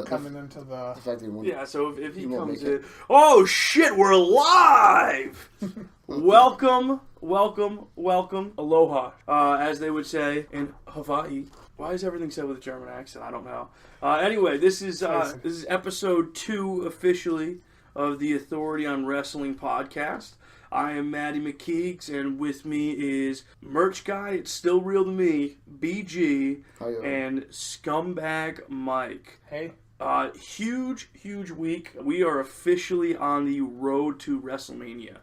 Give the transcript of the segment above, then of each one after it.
coming into the fact that he won. Yeah, so if he comes in... Oh, shit, we're live! Welcome, aloha, as they would say in Hawaii. Why is everything said with a German accent? I don't know. Anyway, this is episode 2 officially of the Authority on Wrestling podcast. I am Maddie McKeegs, and with me is merch guy, it's still real to me, BG, and scumbag Mike. Hey. Huge week. We are officially on the road to WrestleMania,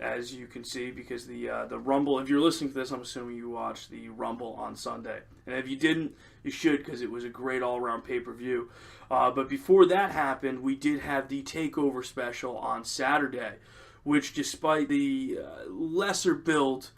as you can see, because the Rumble, if you're listening to this, I'm assuming you watched the Rumble on Sunday. And if you didn't, you should, because it was a great all-around pay-per-view. But before that happened, we did have the Takeover special on Saturday, which, despite the lesser build,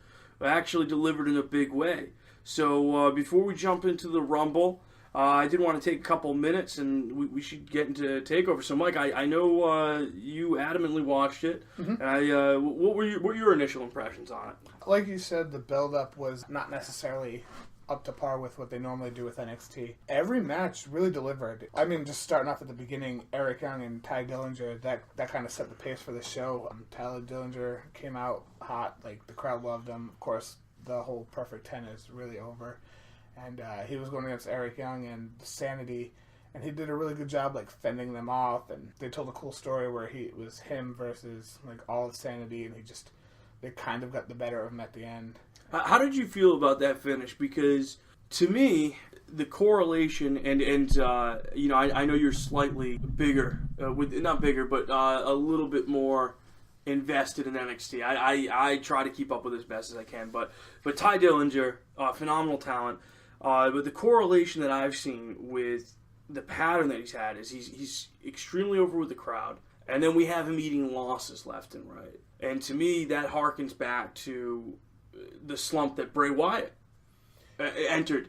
actually delivered in a big way. So before we jump into the Rumble, I did want to take a couple minutes, and we should get into TakeOver. So, Mike, I know you adamantly watched it. Mm-hmm. And what were your initial impressions on it? Like you said, the build-up was not necessarily up to par with what they normally do with NXT. Every match really delivered. I mean, just starting off at the beginning, Eric Young and Ty Dillinger, that kind of set the pace for the show. Tyler Dillinger came out hot. Like, the crowd loved him. Of course, the whole Perfect 10 is really over. And he was going against Eric Young and Sanity, and he did a really good job, like, fending them off. And they told a cool story where it was him versus, like, all of Sanity, and they kind of got the better of him at the end. How did you feel about that finish? Because, to me, the correlation, and you know, I know you're slightly bigger, not bigger, but a little bit more invested in NXT. I try to keep up with as best as I can, but Ty Dillinger, phenomenal talent. But the correlation that I've seen with the pattern that he's had is he's extremely over with the crowd, and then we have him eating losses left and right. And to me, that harkens back to the slump that Bray Wyatt entered.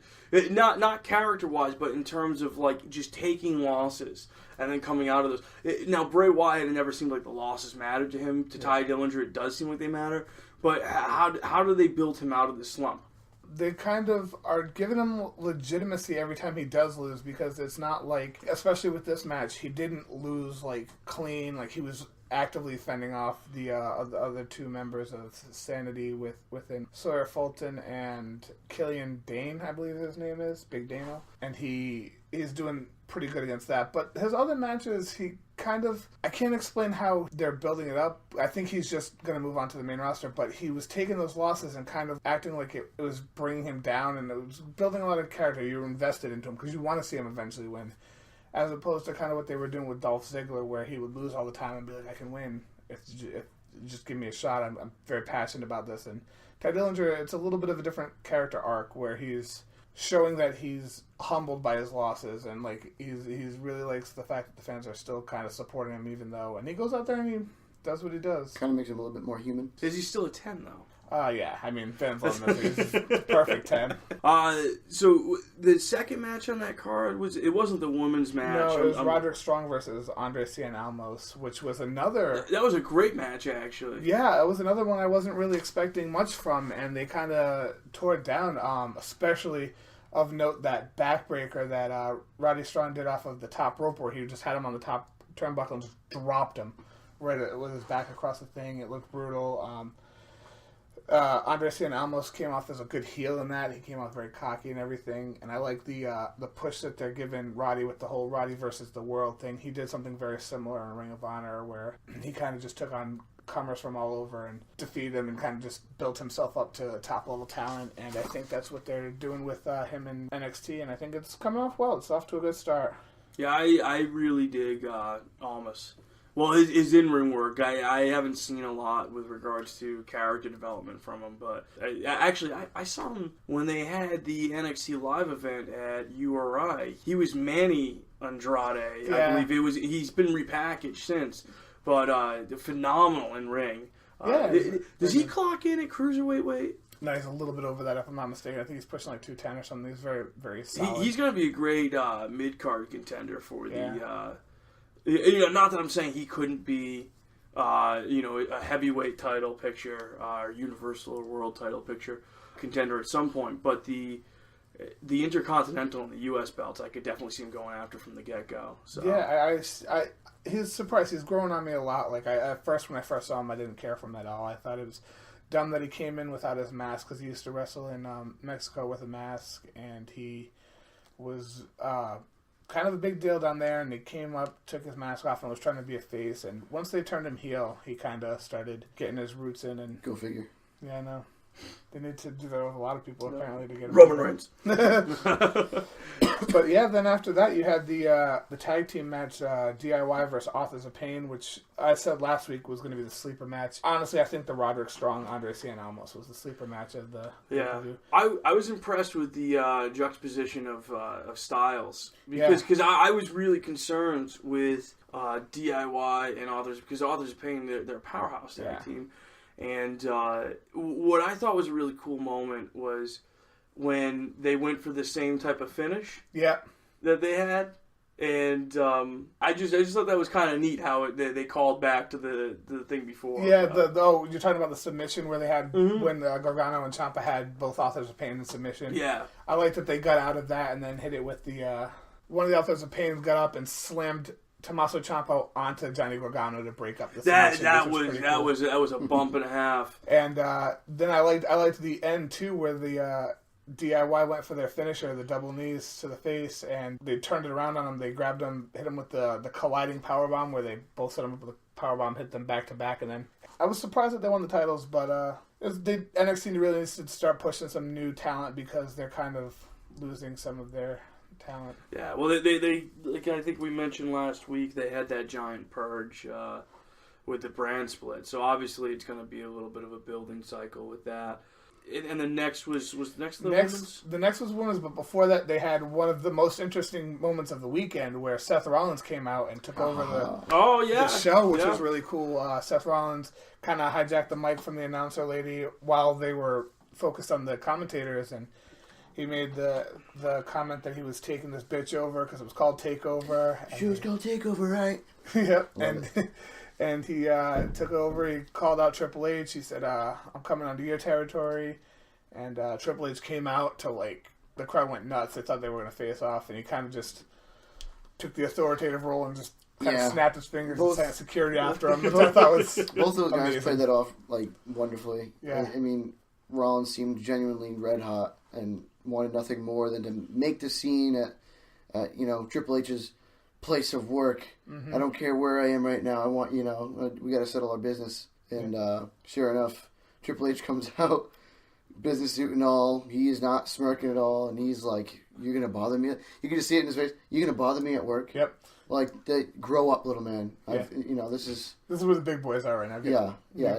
Not character-wise, but in terms of, like, just taking losses and then coming out of those. Now, Bray Wyatt, it never seemed like the losses mattered to him. To Ty Dillinger, it does seem like they matter. But how do they build him out of the slump? They kind of are giving him legitimacy every time he does lose, because it's not like, especially with this match, he didn't lose, like, clean. Like, he was actively fending off the other two members of Sanity within Sawyer Fulton and Killian Dane, I believe his name is, Big Dano. And he's doing pretty good against that. But his other matches, he kind of, I can't explain how they're building it up. I think he's just going to move on to the main roster, but he was taking those losses and kind of acting like it was bringing him down, and it was building a lot of character. You were invested into him because you want to see him eventually win. As opposed to kind of what they were doing with Dolph Ziggler, where he would lose all the time and be like, I can win. Just give me a shot. I'm very passionate about this. And Ty Dillinger, it's a little bit of a different character arc where he's showing that he's humbled by his losses, and like he's really likes the fact that the fans are still kind of supporting him, even though. And he goes out there and he does what he does. Kind of makes him a little bit more human. Is he still a 10, though? Yeah. I mean, fans love him. He's perfect 10. So the second match on that card wasn't the women's match. No, it was Roderick Strong versus Andre Cien Almos, which was another. That was a great match, actually. Yeah, it was another one I wasn't really expecting much from, and they kind of tore it down. Especially of note that backbreaker that Roddy Strong did off of the top rope, where he just had him on the top turnbuckle and just dropped him right with his back across the thing. It looked brutal. Andre Cien Almos came off as a good heel in that. He came off very cocky and everything. And I like the push that they're giving Roddy with the whole Roddy versus the world thing. He did something very similar in Ring of Honor, where he kind of just took on comers from all over and defeated them and kind of just built himself up to top-level talent. And I think that's what they're doing with him in NXT. And I think it's coming off well. It's off to a good start. Yeah, I really dig Almos. Well, his in-ring work, I haven't seen a lot with regards to character development from him, but I saw him when they had the NXT Live event at URI. He was Manny Andrade, yeah. I believe. He's been repackaged since, but phenomenal in-ring. Does he clock in at cruiserweight weight? No, he's a little bit over that, if I'm not mistaken. I think he's pushing like 210 or something. He's very, very solid. He's going to be a great mid-card contender for the... not that I'm saying he couldn't be, a heavyweight title picture, or universal or world title picture contender at some point, but the Intercontinental and the U.S. belts, I could definitely see him going after from the get-go. So. Yeah, he's surprised. He's growing on me a lot. Like, at first, when I first saw him, I didn't care for him at all. I thought it was dumb that he came in without his mask, because he used to wrestle in Mexico with a mask, and he was kind of a big deal down there, and he came up, took his mask off, and was trying to be a face. And once they turned him heel, he kind of started getting his roots in. And go figure. Yeah, I know. They need to do that with a lot of people, apparently, to get him. Roman Reigns. But yeah, then after that, you had the tag team match, DIY versus Authors of Pain, which I said last week was going to be the sleeper match. Honestly, I think the Roderick Strong, Andre Cien Almas was the sleeper match of the interview. I was impressed with the juxtaposition of styles, because I was really concerned with DIY and Authors, because Authors of Pain, they're a powerhouse tag team. And what I thought was a really cool moment was when they went for the same type of finish that they had. And I just thought that was kind of neat how they called back to the thing before. Yeah, you're talking about the submission where they had, when Gargano and Ciampa had both Authors of Pain in submission. Yeah. I like that they got out of that and then hit it with the, one of the Authors of Pain got up and slammed Tommaso Ciampa onto Johnny Gargano to break up the submission. That was a bump and a half. And then I liked the end too, where the DIY went for their finisher, the double knees to the face, and they turned it around on him. They grabbed him, hit him with the colliding powerbomb, where they both set him up with a powerbomb, hit them back to back, and then I was surprised that they won the titles, but NXT really needs to start pushing some new talent, because they're kind of losing some of their talent. Yeah, well, they like I think we mentioned last week, they had that giant purge with the brand split. So obviously it's going to be a little bit of a building cycle with that. And the next was the next women's? The next was women's, but before that they had one of the most interesting moments of the weekend, where Seth Rollins came out and took over the show, which was really cool. Seth Rollins kind of hijacked the mic from the announcer lady while they were focused on the commentators, and he made the comment that he was taking this bitch over because it was called Takeover. She was called Takeover, right? Yep. And he took over. He called out Triple H. He said, I'm coming onto your territory. And Triple H came out to, like, the crowd went nuts. They thought they were going to face off. And he kind of just took the authoritative role and just kind of snapped his fingers and sent security after him, which I thought was both those guys amazing. played that off, like, wonderfully. Yeah. I mean, Rollins seemed genuinely red hot and wanted nothing more than to make the scene at Triple H's place of work. I don't care where I am right now. I want, we got to settle our business. And sure enough, Triple H comes out, business suit and all. He is not smirking at all, and he's like, "You're gonna bother me." You can just see it in his face. "You're gonna bother me at work." Yep. Like, grow up, little man. Yeah. This is where the big boys are right now. Yeah.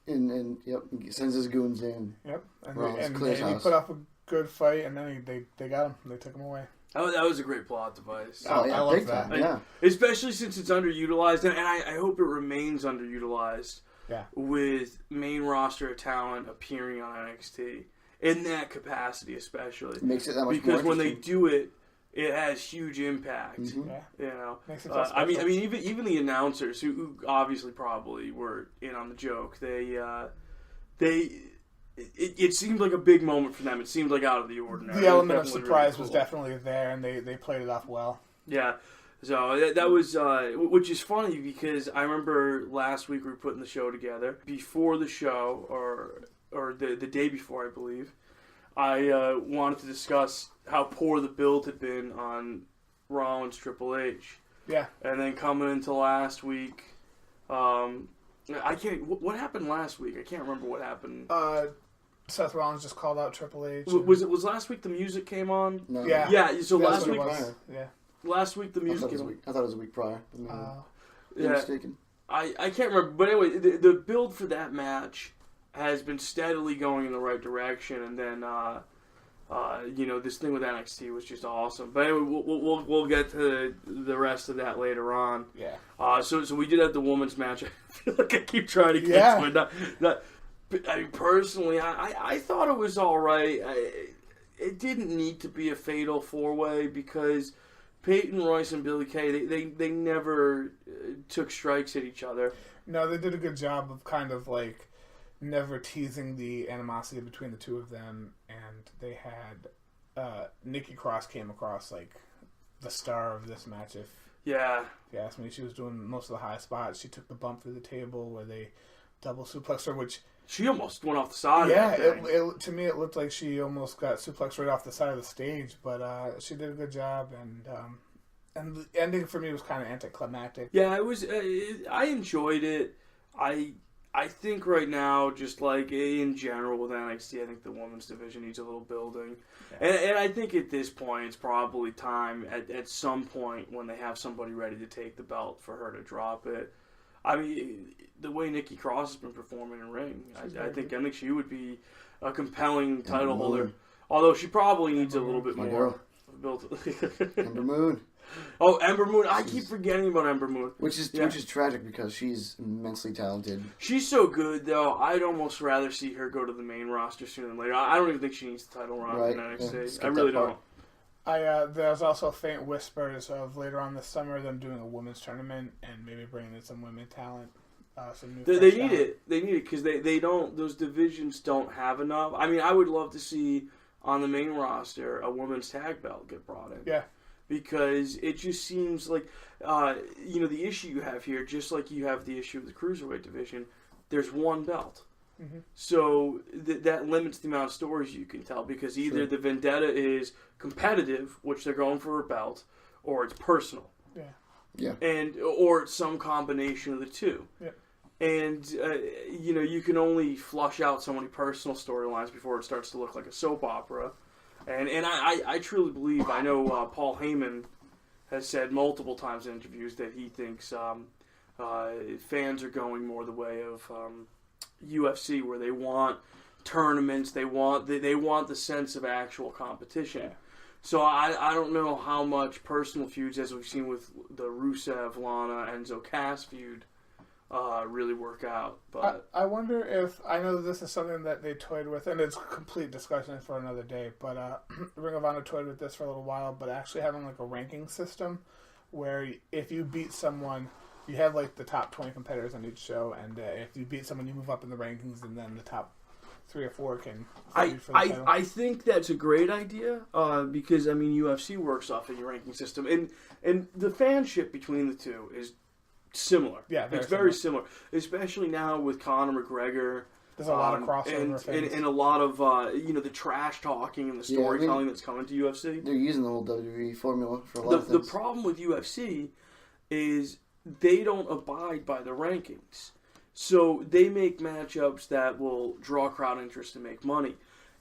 And he sends his goons in. Yep. And he put up a good fight, and then they got him. They took him away. Oh, that was a great plot device. Oh, yeah, I love that. Yeah. Especially since it's underutilized, and I hope it remains underutilized. Yeah. With main roster talent appearing on NXT in that capacity, especially, it makes it that much because more when they do it, it has huge impact. Mm-hmm. Yeah. Makes it I mean, even the announcers who obviously probably were in on the joke, it seemed like a big moment for them. It seemed like out of the ordinary. The element of surprise was definitely there, and they played it off well. Yeah. So that was, which is funny because I remember last week we were putting the show together. Before the show, or the day before, I believe, I wanted to discuss how poor the build had been on Rollins Triple H. Yeah. And then coming into last week, I can't. What happened last week? I can't remember what happened. Seth Rollins just called out Triple H. Was last week the music came on? No. Yeah. Yeah. So last week. Yeah. Last week the music came on. I thought it was a week prior. Yeah. Mistaken. I can't remember, but anyway, the build for that match has been steadily going in the right direction, and then this thing with NXT was just awesome. But anyway, we'll get to the rest of that later on. Yeah. So we did have the women's match. I feel like I keep trying to get to it. I mean, personally, I thought it was all right. It didn't need to be a fatal 4-way because Peyton Royce and Billie Kay, they never took strikes at each other. No, they did a good job of kind of like never teasing the animosity between the two of them, and they had Nikki Cross came across like the star of this match. If you ask me, she was doing most of the high spots. She took the bump through the table where they double suplexed her, which she almost went off the side. Yeah, to me it looked like she almost got suplexed right off the side of the stage, but she did a good job, and the ending for me was kind of anticlimactic. Yeah, it was. I enjoyed it. I think right now, just like in general with NXT, I think the women's division needs a little building. Yeah. And I think at this point, it's probably time at some point when they have somebody ready to take the belt for her to drop it. I mean, the way Nikki Cross has been performing in ring, I think she would be a compelling title holder. Although she probably needs a little bit more build. Ember Moon. Oh, Ember Moon! I keep forgetting about Ember Moon, which is tragic because she's immensely talented. She's so good, though. I'd almost rather see her go to the main roster sooner than later. I don't even think she needs the title run in NXT. I really don't. There's also faint whispers of later on this summer them doing a women's tournament and maybe bringing in some women talent. Some new they need it. They need it because they don't. Those divisions don't have enough. I mean, I would love to see on the main roster a women's tag belt get brought in. Yeah. Because it just seems like, the issue you have here, just like you have the issue of the Cruiserweight division, there's one belt. Mm-hmm. So that limits the amount of stories you can tell because either the vendetta is competitive, which they're going for a belt, or it's personal. Yeah. Or it's some combination of the two. Yeah. And, you can only flush out so many personal storylines before it starts to look like a soap opera. And I truly believe, I know Paul Heyman has said multiple times in interviews that he thinks fans are going more the way of UFC, where they want tournaments, they want the sense of actual competition. Yeah. So I don't know how much personal feuds, as we've seen with the Rusev, Lana, Enzo Cass feud, really work out. But I wonder if, I know this is something that they toyed with, and it's a complete discussion for another day, but Ring of Honor toyed with this for a little while, but actually having like a ranking system where if you beat someone, you have like the top 20 competitors on each show, and if you beat someone, you move up in the rankings, and then the top 3 or 4 can fight for the title. I think that's a great idea because, I mean, UFC works off of your ranking system, and the fanship between the two is similar. Yeah, it's very similar, especially now with Conor McGregor. There's a lot of crossover and a lot of the trash talking and the storytelling that's coming to UFC. They're using the whole WWE formula for a lot of things. The problem with UFC is they don't abide by the rankings, so they make matchups that will draw crowd interest and make money.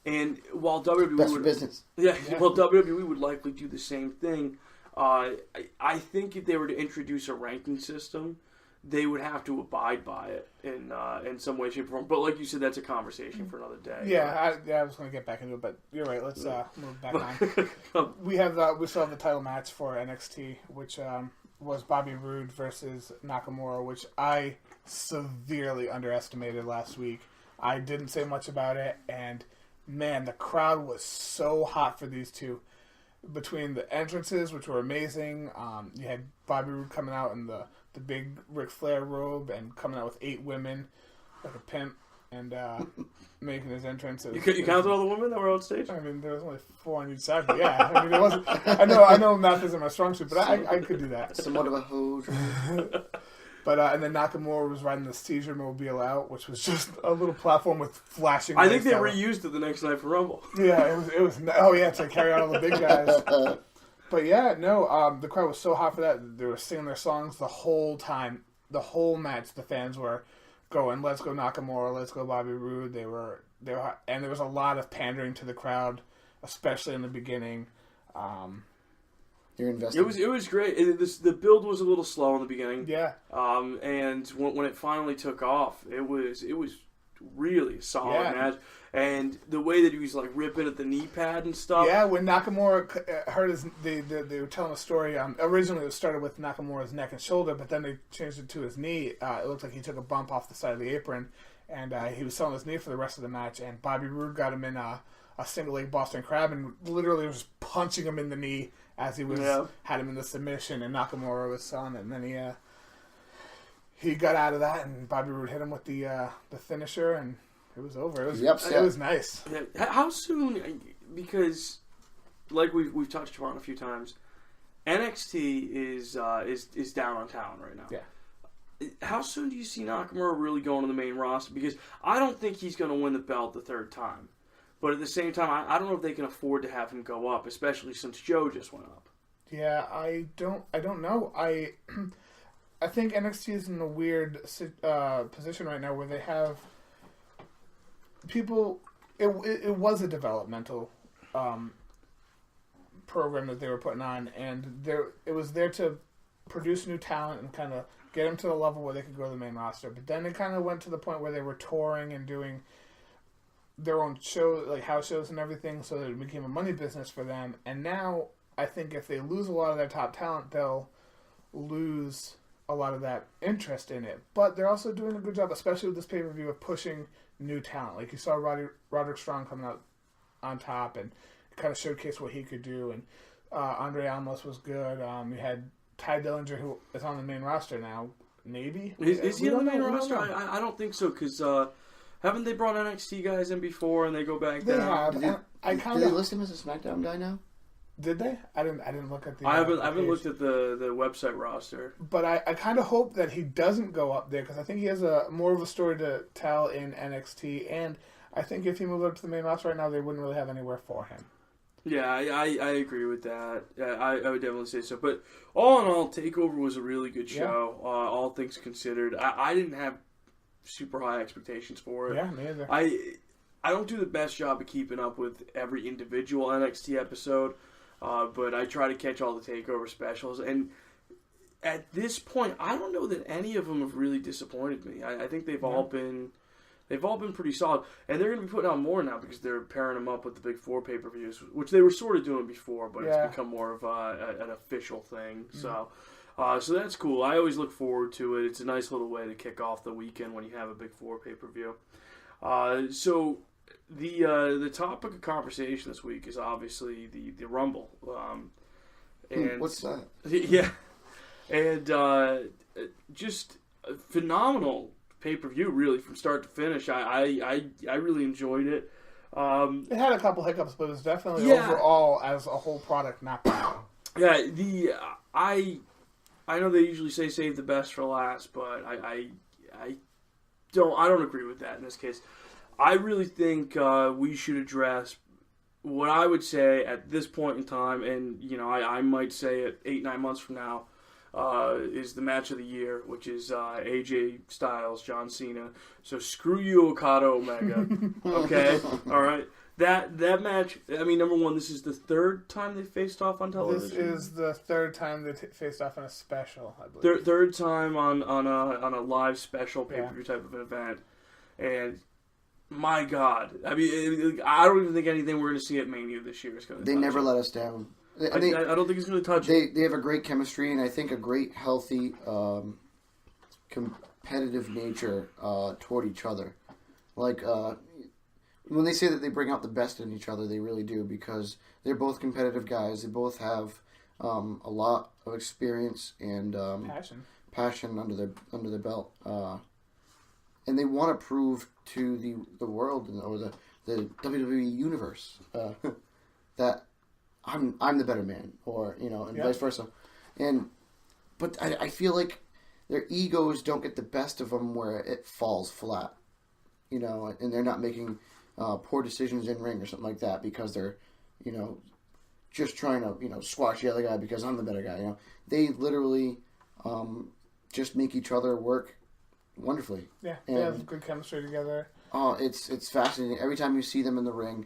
And while WWE business, while WWE would likely do the same thing. I think if they were to introduce a ranking system, they would have to abide by it in some way, shape, or form. But like you said, that's a conversation for another day. Yeah, I was going to get back into it, but you're right. Let's move back on. We still have the title match for NXT, which was Bobby Roode versus Nakamura, which I severely underestimated last week. I didn't say much about it, and man, the crowd was so hot for these two. Between the entrances, which were amazing, you had Bobby Roode coming out in the big Ric Flair robe and coming out with 8 women like a pimp and making his entrance. You counted all the women that were on stage? I mean, there was only 4 on each side, but yeah. I mean, it wasn't. I know math isn't my strong suit, but I could do that. Somewhat of a hose. But and then Nakamura was riding the Seizure Mobile out, which was just a little platform with flashing. I think they reused it the next night for Rumble. Yeah, it was. Oh yeah, to carry out all the big guys. But yeah, no, the crowd was so hot for that. They were singing their songs the whole time, the whole match. The fans were going, "Let's go Nakamura, let's go Bobby Roode." They were, and there was a lot of pandering to the crowd, especially in the beginning. You're invested. It was great. The build was a little slow in the beginning. Yeah. And when it finally took off, it was really a solid match. And the way that he was like ripping at the knee pad and stuff. Yeah, when Nakamura hurt his, they were telling a story. Originally, it started with Nakamura's neck and shoulder, but then they changed it to his knee. It looked like he took a bump off the side of the apron, and he was selling his knee for the rest of the match. And Bobby Roode got him in a single leg Boston Crab and literally was punching him in the knee as he was had him in the submission, and Nakamura was selling it, and then he got out of that, and Bobby Roode hit him with the finisher, and it was over. It was nice. How soon? Because like we've touched upon a few times, NXT is down on talent right now. Yeah. How soon do you see Nakamura really going to the main roster? Because I don't think he's going to win the belt the third time. But at the same time, I don't know if they can afford to have him go up, especially since Joe just went up. Yeah, I don't know. I think NXT is in a weird position right now where they have people. It was a developmental program that they were putting on, and it was there to produce new talent and kind of get them to the level where they could go to the main roster. But then it kind of went to the point where they were touring and doing their own show, like house shows and everything, so that it became a money business for them. And now I think if they lose a lot of their top talent, they'll lose a lot of that interest in it. But they're also doing a good job, especially with this pay-per-view, of pushing new talent. Like you saw Roderick Strong coming out on top and kind of showcase what he could do. And Andre Alamos was good. You had Ty Dillinger, who is on the main roster now. Maybe is he on the main roster? I don't think so, because haven't they brought NXT guys in before and they go back they down? Have. Do they list him as a SmackDown guy now? Did they? I didn't look at the. I haven't looked at the website roster. But I kind of hope that he doesn't go up there, because I think he has more of a story to tell in NXT, and I think if he moved up to the main roster right now, they wouldn't really have anywhere for him. Yeah, I agree with that. I would definitely say so. But all in all, Takeover was a really good show. Yeah. All things considered, I didn't have super high expectations for it. Yeah, me either. I don't do the best job of keeping up with every individual NXT episode, but I try to catch all the Takeover specials. And at this point, I don't know that any of them have really disappointed me. I think they've all been pretty solid, and they're going to be putting out more now because they're pairing them up with the Big Four pay-per-views, which they were sort of doing before, but it's become more of an official thing. So that's cool. I always look forward to it. It's a nice little way to kick off the weekend when you have a Big Four pay-per-view. So the topic of conversation this week is obviously the Rumble. And what's that? Yeah, and just phenomenal pay-per-view, really, from start to finish. I really enjoyed it. It had a couple hiccups, but it was definitely overall, as a whole product, not bad. Yeah, I know they usually say save the best for last, but I don't agree with that in this case. I really think we should address what I would say at this point in time, and I might say it 8-9 months from now, is the match of the year, which is AJ Styles, John Cena. So screw you, Okada Omega. Okay? All right? That match, I mean, number one, this is the third time they faced off on television. This is the third time they faced off in a special, I believe. Third time on a live special pay-per-view type of an event. And my God. I mean, I don't even think anything we're going to see at Mania this year is going to They never let us down. I don't think it's going to touch it. They have a great chemistry, and I think a great, healthy, competitive nature toward each other. Like, when they say that they bring out the best in each other, they really do, because they're both competitive guys. They both have a lot of experience and passion under their belt, and they want to prove to the world or the WWE universe that I'm the better man, or and vice versa. But I feel like their egos don't get the best of them where it falls flat, and they're not making poor decisions in ring or something like that because they're, just trying to squash the other guy because I'm the better guy. They literally just make each other work wonderfully. Yeah, they have good chemistry together. Oh, it's fascinating. Every time you see them in the ring,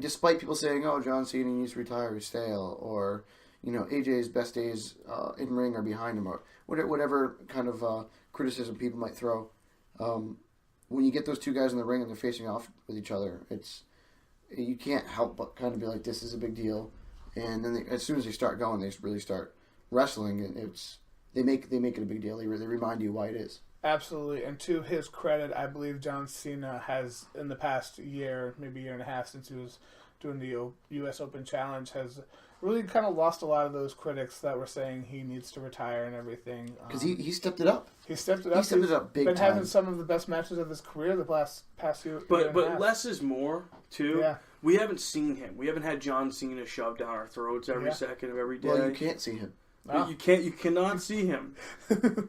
despite people saying, "Oh, John Cena needs to retire, he's stale," or AJ's best days in ring are behind him, or whatever kind of criticism people might throw, when you get those two guys in the ring and they're facing off with each other, you can't help but kind of be like, "This is a big deal." And then as soon as they start going, they really start wrestling, and they make it a big deal. They remind you why it is. Absolutely, and to his credit, I believe John Cena has, in the past year, maybe year and a half since he was doing the U.S. Open Challenge, has really kind of lost a lot of those critics that were saying he needs to retire and everything. Because he stepped it up. He stepped it up. He stepped it up big time. Been having some of the best matches of his career the past year. But less is more too. Yeah. we haven't seen him. We haven't had John Cena shoved down our throats every second of every day. Well, you can't see him. Oh. You cannot see him.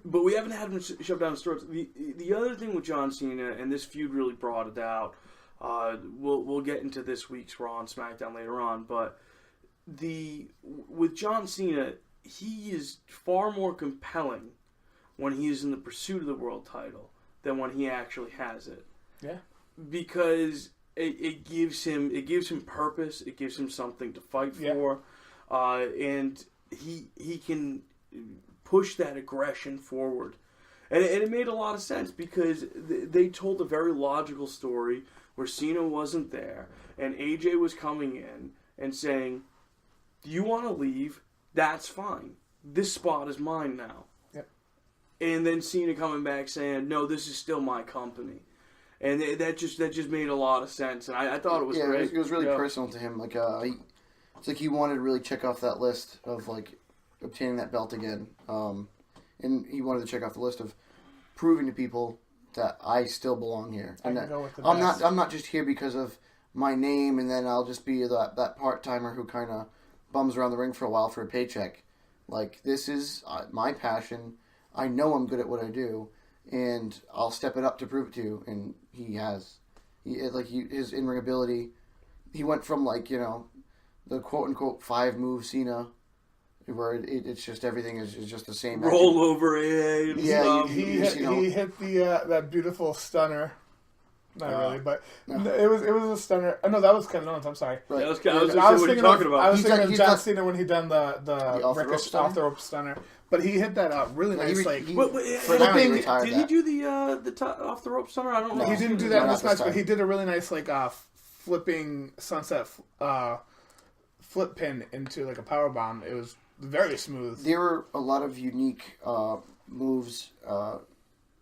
But we haven't had him shoved down his throats. The other thing with John Cena, and this feud really brought it out. We'll get into this week's Raw and SmackDown later on, but with John Cena, he is far more compelling when he is in the pursuit of the world title than when he actually has it. Yeah. Because it gives him purpose, it gives him something to fight for, and he can push that aggression forward. And it made a lot of sense because they told a very logical story where Cena wasn't there and AJ was coming in and saying, "Do you want to leave? That's fine. This spot is mine now." Yep. And then Cena coming back saying, "No, this is still my company." And that just made a lot of sense, and I thought it was great. It was really personal to him. Like it's like he wanted to really check off that list of like obtaining that belt again, and he wanted to check off the list of proving to people that I still belong here. And I'm not just here because of my name, and then I'll just be that part timer who kind of bums around the ring for a while for a paycheck. Like, this is my passion. I know I'm good at what I do, and I'll step it up to prove it to you. And he has. His in-ring ability, he went from, like, you know, the quote-unquote 5-move Cena, where it's just everything is just the same. Roll over AA and stuff. He hit the that beautiful stunner. Not really, but it was a stunner. Oh, no, that was Kevin Owens. I'm sorry. Right. I was thinking of John Cena when he done the ricochet off the rope stunner. But he hit that really nice, did he do the off the rope stunner? I don't know. He didn't do that in this match, but he did a really nice flipping sunset flip pin into like a power bomb. It was very smooth. There were a lot of unique moves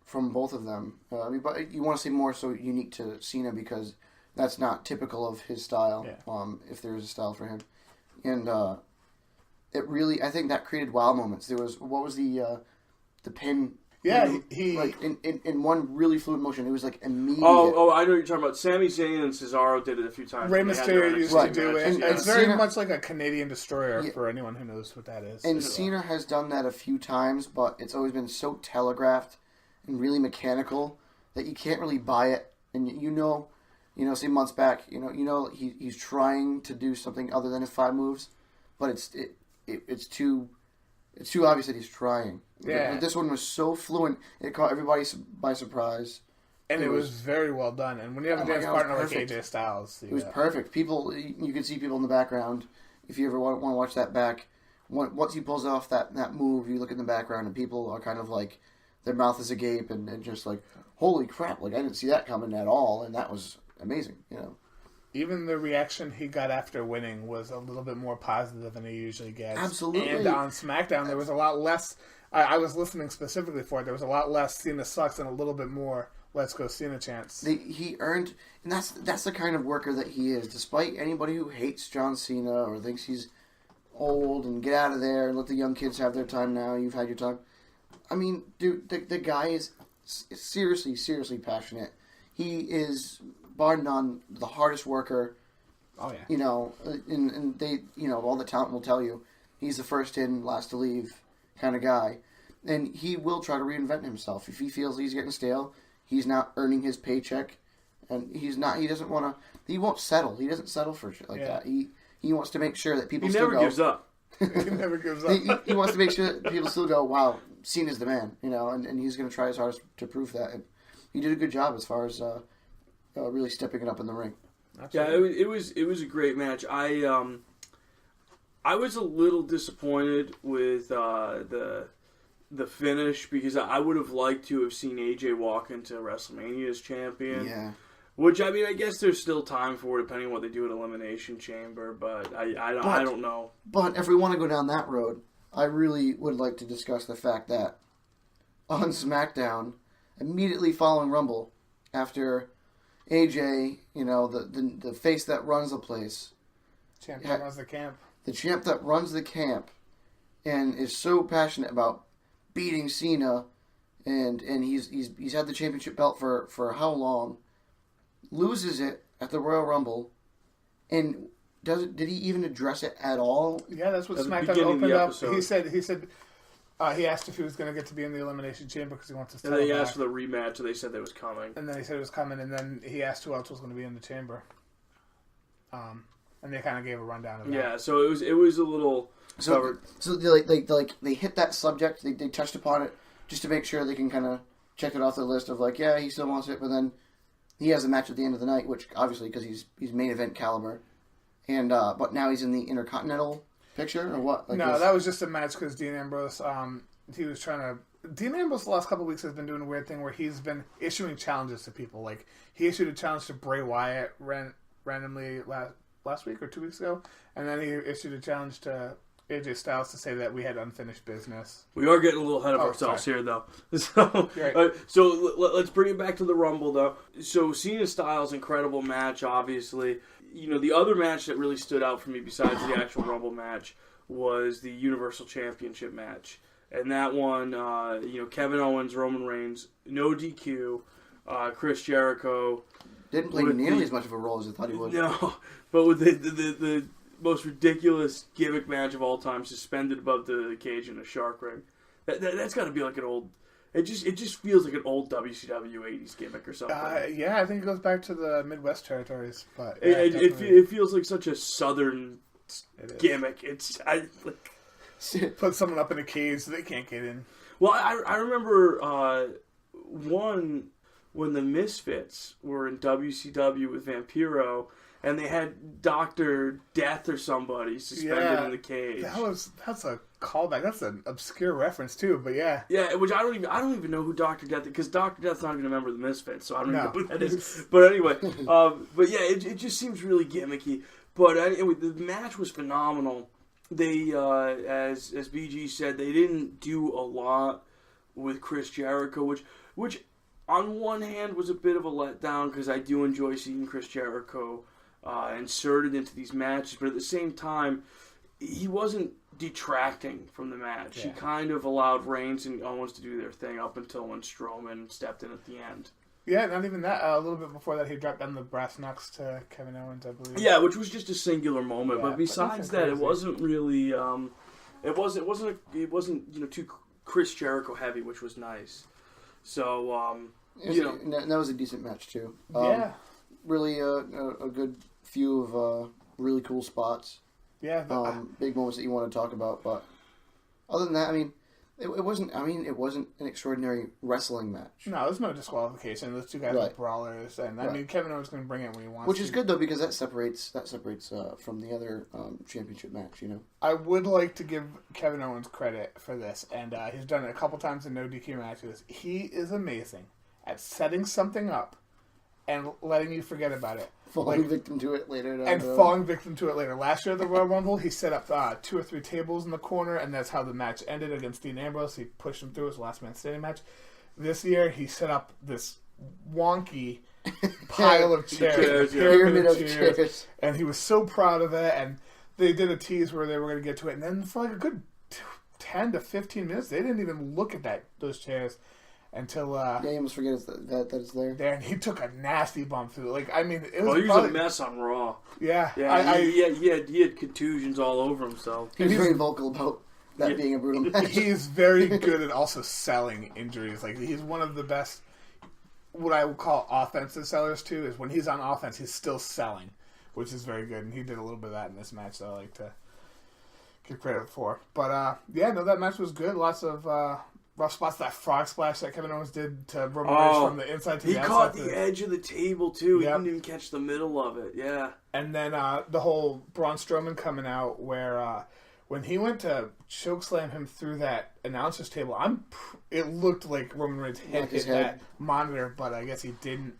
from both of them. But you want to say more so unique to Cena because that's not typical of his style. Yeah. If there is a style for him, and it really, I think that created wow moments. There was the pin. Yeah, he like in one really fluid motion. It was like immediate. Oh, I know what you're talking about. Sami Zayn and Cesaro did it a few times. Rey Mysterio used to do it. And it's very much like a Canadian destroyer for anyone who knows what that is. And Cena has done that a few times, but it's always been so telegraphed and really mechanical that you can't really buy it. And say months back, he's trying to do something other than his 5 moves, but it's too obvious that he's trying. Yeah. This one was so fluent, it caught everybody by surprise. And it was very well done. And when you have a dance partner like AJ Styles... It was perfect. People, you could see people in the background. If you ever want to watch that back, once he pulls off that move, you look in the background and people are kind of like, their mouth is agape and just like, holy crap, like I didn't see that coming at all. And that was amazing, Even the reaction he got after winning was a little bit more positive than he usually gets. Absolutely. And on SmackDown, there was a lot less... I was listening specifically for it. There was a lot less Cena sucks and a little bit more Let's Go Cena chants. He earned... And that's the kind of worker that he is. Despite anybody who hates John Cena or thinks he's old and get out of there and let the young kids have their time now, you've had your time. I mean, dude, the guy is seriously, seriously passionate. He is... bar none, the hardest worker. Oh yeah. And they, all the talent will tell you, he's the first in, last to leave kind of guy, and he will try to reinvent himself if he feels he's getting stale. He's not earning his paycheck, and he doesn't want to. He won't settle. He doesn't settle for shit like that. He wants to make sure that people still go. Gives up. He never gives up. He wants to make sure that people still go, wow, Cena's the man, and he's going to try his hardest to prove that. And he did a good job as far as really stepping it up in the ring. Absolutely. Yeah, it was a great match. I was a little disappointed with the finish because I would have liked to have seen AJ walk into WrestleMania as champion. Yeah. Which, I mean, I guess there's still time for it depending on what they do at Elimination Chamber, but I don't know. But if we want to go down that road, I really would like to discuss the fact that on SmackDown, immediately following Rumble, after AJ, the face that runs the place. Champ that runs the camp. The champ that runs the camp and is so passionate about beating Cena and he's had the championship belt for how long? Loses it at the Royal Rumble And did he even address it at all? Yeah, that's what At the SmackDown beginning of opened the up. episode. He said he asked if he was going to get to be in the Elimination Chamber because he wants to. And they asked for the rematch, and they said that was coming. And then he said it was coming, and then he asked who else was going to be in the chamber. And they kind of gave a rundown of that. Yeah, so it was a little covered. So they hit that subject. They touched upon it just to make sure they can kind of check it off the list of like, yeah, he still wants it, but then he has a match at the end of the night, which obviously because he's main event caliber, and but now he's in the Intercontinental picture or what? Like No, that was just a match because Dean Ambrose. He was trying to. Dean Ambrose the last couple of weeks has been doing a weird thing where he's been issuing challenges to people. Like he issued a challenge to Bray Wyatt randomly last week or 2 weeks ago, and then he issued a challenge to AJ Styles to say that we had unfinished business. We are getting a little ahead of ourselves here, though. So let's bring it back to the Rumble, though. So Cena Styles, incredible match, obviously. You know, the other match that really stood out for me besides the actual Rumble match was the Universal Championship match. And that one, Kevin Owens, Roman Reigns, no DQ, Chris Jericho. Didn't play nearly as much of a role as I thought he would. No, but with the most ridiculous gimmick match of all time, suspended above the cage in a shark ring. That's got to be like an old. It just feels like an old WCW '80s gimmick or something. Yeah, I think it goes back to the Midwest territories, but yeah, it feels like such a southern gimmick. Put someone up in a cage so they can't get in. Well, I remember when the Misfits were in WCW with Vampiro, and they had Dr. Death or somebody suspended in the cage. That's a callback. That's an obscure reference too, but yeah. Yeah, which I don't even know who Dr. Death is, because Dr. Death's not even a member of the Misfits, so I don't even know who that is. But anyway, but yeah, it just seems really gimmicky. But anyway, the match was phenomenal. They, as BG said, they didn't do a lot with Chris Jericho, which on one hand was a bit of a letdown because I do enjoy seeing Chris Jericho inserted into these matches, but at the same time, he wasn't detracting from the match. Yeah. He kind of allowed Reigns and Owens to do their thing up until when Strowman stepped in at the end. Yeah, not even that. A little bit before that, he dropped down the brass knucks to Kevin Owens, I believe. Yeah, which was just a singular moment. Yeah, but besides that, it wasn't really. It wasn't too Chris Jericho heavy, which was nice. So that was a decent match too. Really a good few of really cool spots. Yeah, big moments that you want to talk about. But other than that, I mean. It wasn't an extraordinary wrestling match. No, there's no disqualification. Those two guys are brawlers, and I mean Kevin Owens going to bring it when he wants. Which is good though, because that separates from the other championship match. You know, I would like to give Kevin Owens credit for this, and he's done it a couple times in no DQ matches. He is amazing at setting something up and letting you forget about it. Falling victim to it later. Last year at the Royal Rumble, he set up 2 or 3 tables in the corner, and that's how the match ended against Dean Ambrose. He pushed him through his last man standing match. This year, he set up this wonky pile of chairs, pyramid of chairs, and he was so proud of it. And they did a tease where they were going to get to it, and then for like a good 10 to 15 minutes, they didn't even look at those chairs. Until you almost forget that it's there. There, and he took a nasty bump through. Like I mean, it was. Oh, he was a mess on Raw. Yeah, he had contusions all over himself. He was very vocal about that being a brutal match. He's very good at also selling injuries. Like he's one of the best. What I would call offensive sellers too is when he's on offense, he's still selling, which is very good. And he did a little bit of that in this match that I like to give credit for. But that match was good. Lots of. Rough spots, that frog splash that Kevin Owens did to Roman Reigns from the inside to the outside. He caught the edge of the table, too. He didn't even catch the middle of it, yeah. And then the whole Braun Strowman coming out where when he went to chokeslam him through that announcer's table, it looked like Roman Reigns hit that monitor, but I guess he didn't.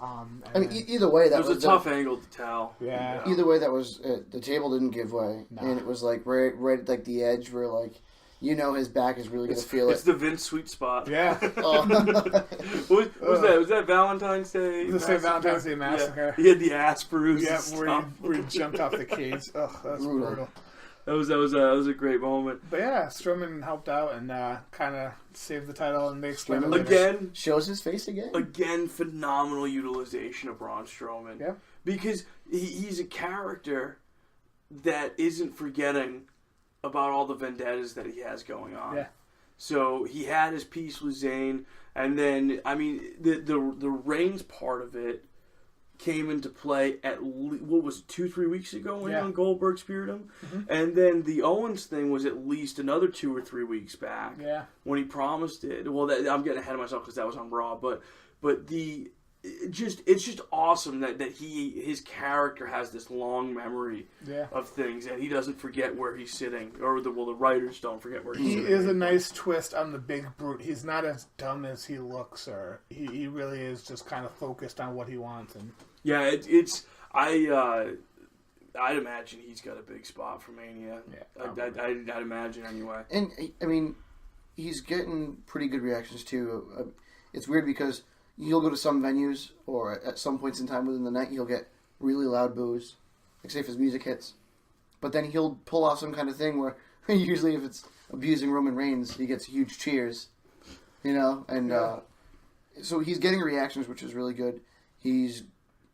Either way, that was a tough angle to tell. Yeah. Either way, that was the table didn't give way, and it was like right at like the edge where like. You know his back is really going to feel it. It's the Vince sweet spot. Yeah. What was that? Was that Valentine's Day? The same Valentine's Day Massacre. Yeah. He had the ass bruise. Yeah, where he jumped off the cage. Oh, that's brutal. That was a great moment. But yeah, Strowman helped out and kind of saved the title, and they explained it again. Shows his face again. Again, phenomenal utilization of Braun Strowman. Yeah. because he's a character that isn't forgetting about all the vendettas that he has going on. Yeah. So he had his piece with Zayn, and then the Reigns part of it came into play at what was it, 2-3 weeks ago when Goldberg speared him, and then the Owens thing was at least another 2 or 3 weeks back. Yeah. When he promised it. Well, I'm getting ahead of myself because that was on Raw, but it's just awesome that his character has this long memory of things, and he doesn't forget where he's sitting, or the writers don't forget where he's sitting. He is a nice twist on the big brute. He's not as dumb as he looks, or he really is just kind of focused on what he wants. And yeah, I'd imagine he's got a big spot for Mania. Yeah, I'd imagine anyway. And I mean, he's getting pretty good reactions too. It's weird because you'll go to some venues, or at some points in time within the night, you'll get really loud boos, like say if his music hits. But then he'll pull off some kind of thing where, usually if it's abusing Roman Reigns, he gets huge cheers, and so he's getting reactions, which is really good. He's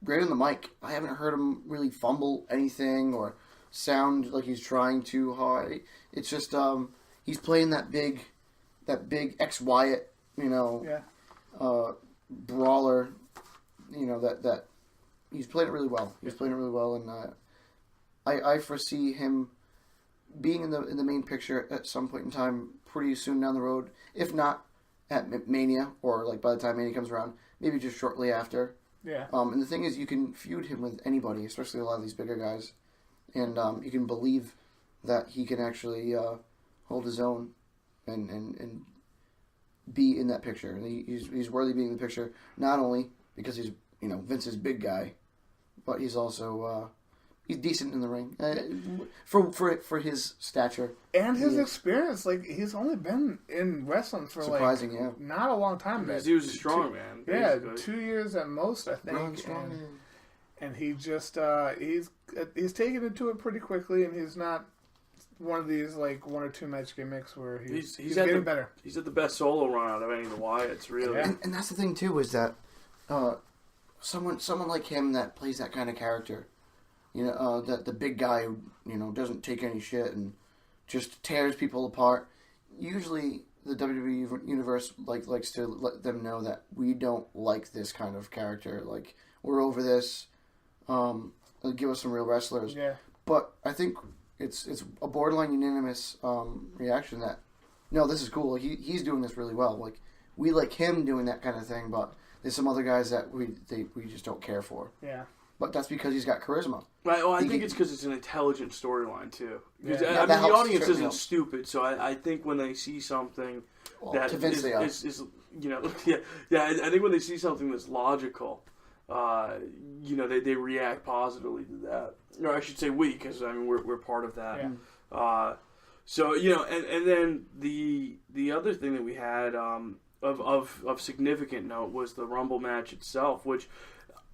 great on the mic. I haven't heard him really fumble anything or sound like he's trying too hard. It's just he's playing that big X Wyatt, brawler, that he's playing it really well. He's playing it really well, and I foresee him being in the main picture at some point in time, pretty soon down the road. If not at Mania, or like by the time Mania comes around, maybe just shortly after. Yeah. And the thing is, you can feud him with anybody, especially a lot of these bigger guys, and you can believe that he can actually hold his own and be in that picture. And he's worthy of being in the picture, not only because he's Vince's big guy, but he's also he's decent in the ring for his stature and his experience. Like, he's only been in wrestling for surprising, not a long time. Because he was a strong man. Basically. 2 years at most, I think. And he just he's taken into it pretty quickly, and he's not one of these like 1 or 2 match gimmicks where he's getting better. He's at the best solo run out of any of the Wyatts, really. Yeah. And that's the thing too, is that someone like him that plays that kind of character, that the big guy who doesn't take any shit and just tears people apart. Usually, the WWE universe likes to let them know that we don't like this kind of character. Like, we're over this. Give us some real wrestlers. Yeah. But I think it's a borderline unanimous reaction that no, this is cool. He's doing this really well. Like, we like him doing that kind of thing, but there's some other guys that we just don't care for. Yeah. But that's because he's got charisma. Right. Well, I think it's because it's an intelligent storyline too. Because Yeah, the audience isn't stupid, so I think when they see something that is I think when they see something that's logical, they react positively to that. Or I should say we, because we're part of that. Yeah. So and then the other thing that we had of significant note was the Rumble match itself, which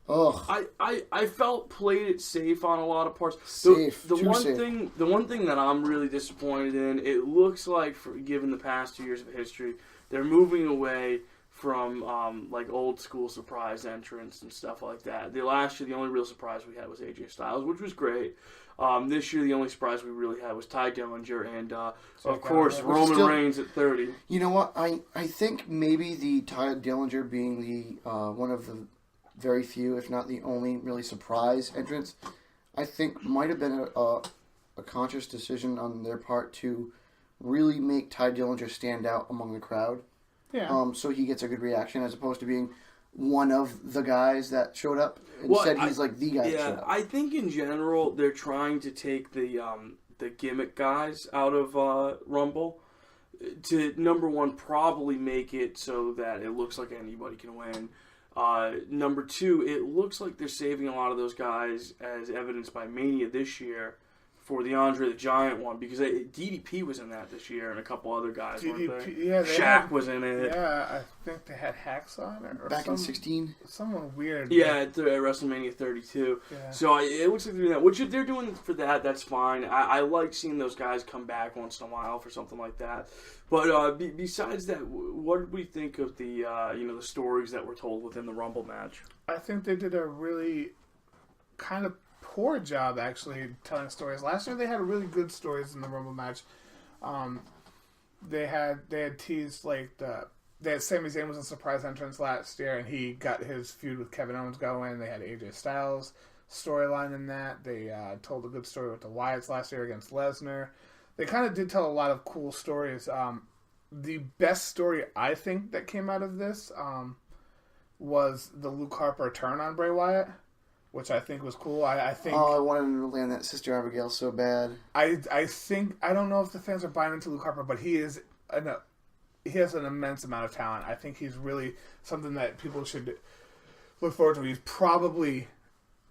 I felt played it safe on a lot of parts. The one thing that I'm really disappointed in, it looks like, given the past 2 years of history, they're moving away from like old school surprise entrance and stuff like that. Last year, the only real surprise we had was AJ Styles, which was great. This year, the only surprise we really had was Ty Dillinger and, of course, Roman Reigns at 30. You know what? I think maybe the Ty Dillinger being the one of the very few, if not the only, really surprise entrance, I think might have been a conscious decision on their part to really make Ty Dillinger stand out among the crowd. Yeah. So he gets a good reaction, as opposed to being one of the guys that showed up. Instead, he's like the guy that showed up. I think in general they're trying to take the gimmick guys out of Rumble to, number one, probably make it so that it looks like anybody can win. Number two, it looks like they're saving a lot of those guys, as evidenced by Mania this year, for the Andre the Giant one, because DDP was in that this year, and a couple other guys, weren't they? Yeah, Shaq was in it. Yeah, I think they had Hacksaw in it. Or back in 16? Someone weird. Yeah, at WrestleMania 32. Yeah. So it looks like they're doing that. Which, if they're doing for that, that's fine. I like seeing those guys come back once in a while for something like that. But besides that, what did we think of the the stories that were told within the Rumble match? I think they did a really kind of poor job actually telling stories. Last year they had really good stories in the Rumble match. They had teased they had Sami Zayn was a surprise entrance last year, and he got his feud with Kevin Owens going. They had AJ Styles storyline in that. They told a good story with the Wyatts last year against Lesnar. They kind of did tell a lot of cool stories. The best story I think that came out of this was the Luke Harper turn on Bray Wyatt, which I think was cool. I think. Oh, I wanted him to land that Sister Abigail so bad. I think I don't know if the fans are buying into Luke Harper, but he has an immense amount of talent. I think he's really something that people should look forward to. He's probably,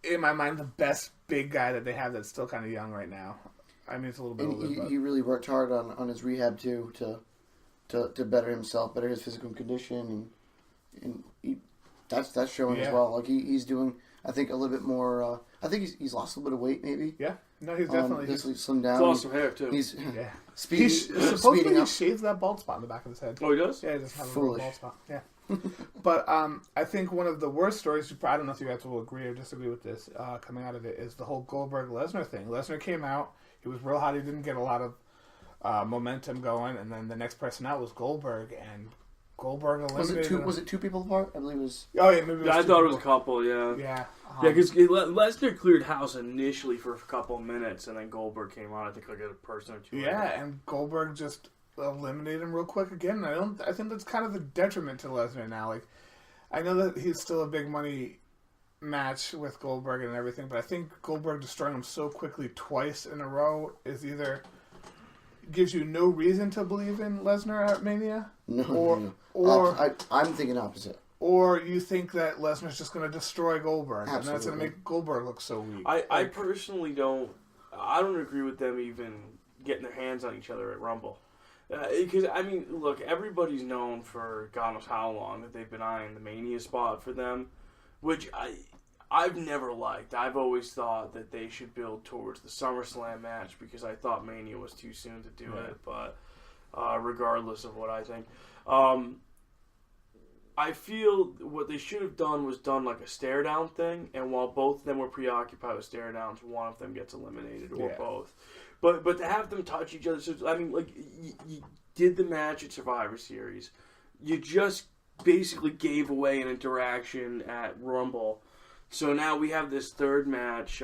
in my mind, the best big guy that they have that's still kind of young right now. I mean, it's a little bit older. He really worked hard on his rehab too to better himself, better his physical condition, and that's showing as well. Like he's doing, I think, a little bit more. I think he's lost a little bit of weight, maybe. Yeah, no, he's definitely slimmed down. He's lost some hair too. He's supposedly he shaves that bald spot in the back of his head. Oh, he does? Yeah, he just has a little bald spot. Yeah. But I think one of the worst stories, I don't know if you guys will agree or disagree with this, coming out of it, is the whole Goldberg-Lesnar thing. Lesnar came out, he was real hot, he didn't get a lot of momentum going, and then the next person out was Goldberg, and Goldberg eliminated Was it two people apart? I believe it was... Oh, yeah, maybe it was I thought it was a couple, yeah. Yeah. Yeah, because Lesnar cleared house initially for a couple of minutes, and then Goldberg came on, I think, like a person or two. Yeah, and Goldberg just eliminate him real quick again. I think that's kind of the detriment to Lesnar now. Like, I know that he's still a big money match with Goldberg and everything, but I think Goldberg destroying him so quickly twice in a row is either gives you no reason to believe in Lesnar at Mania, No. I'm thinking opposite. Or you think that Lesnar's just going to destroy Goldberg, Absolutely. and that's going to make Goldberg look so weak. I personally don't agree with them even getting their hands on each other at Rumble. Because, I mean, look, everybody's known for God knows how long that they've been eyeing the Mania spot for them, which I've never liked. I've always thought that they should build towards the SummerSlam match because I thought Mania was too soon to do it, but regardless of what I think. I feel what they should have done was done like a stare down thing, and while both of them were preoccupied with stare downs, one of them gets eliminated, or both. But to have them touch each other, so, I mean, like, you did the match at Survivor Series. You just basically gave away an interaction at Rumble. So now we have this third match,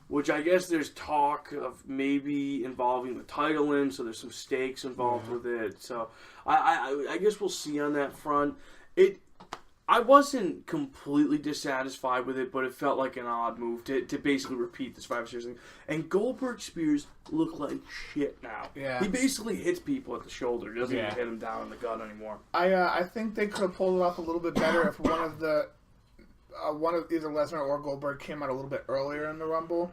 which I guess there's talk of maybe involving the title in, so there's some stakes involved with it. So I guess we'll see on that front. I wasn't completely dissatisfied with it, but it felt like an odd move to basically repeat the Survivor Series thing. And Goldberg Spears look like shit now. Yeah. He basically hits people at the shoulder. He doesn't even hit them down in the gut anymore. I think they could have pulled it off a little bit better if one of either Lesnar or Goldberg came out a little bit earlier in the Rumble.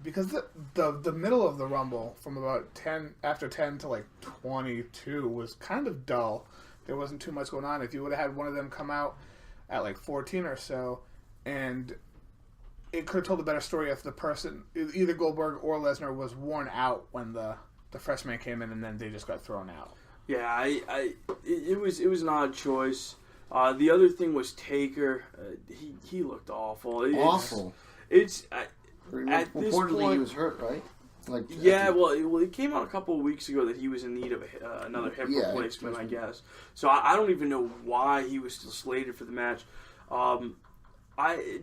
Because the middle of the Rumble, from about 10 to like 22, was kind of dull. There wasn't too much going on. If you would have had one of them come out at like 14 or so, and it could have told a better story if the person, either Goldberg or Lesnar, was worn out when the freshman came in and then they just got thrown out. Yeah, it was an odd choice. The other thing was Taker. He looked awful. Awful. At this reportedly point, he was hurt, right? Well, it came out a couple of weeks ago that he was in need of another hip replacement, I guess. So I don't even know why he was still slated for the match.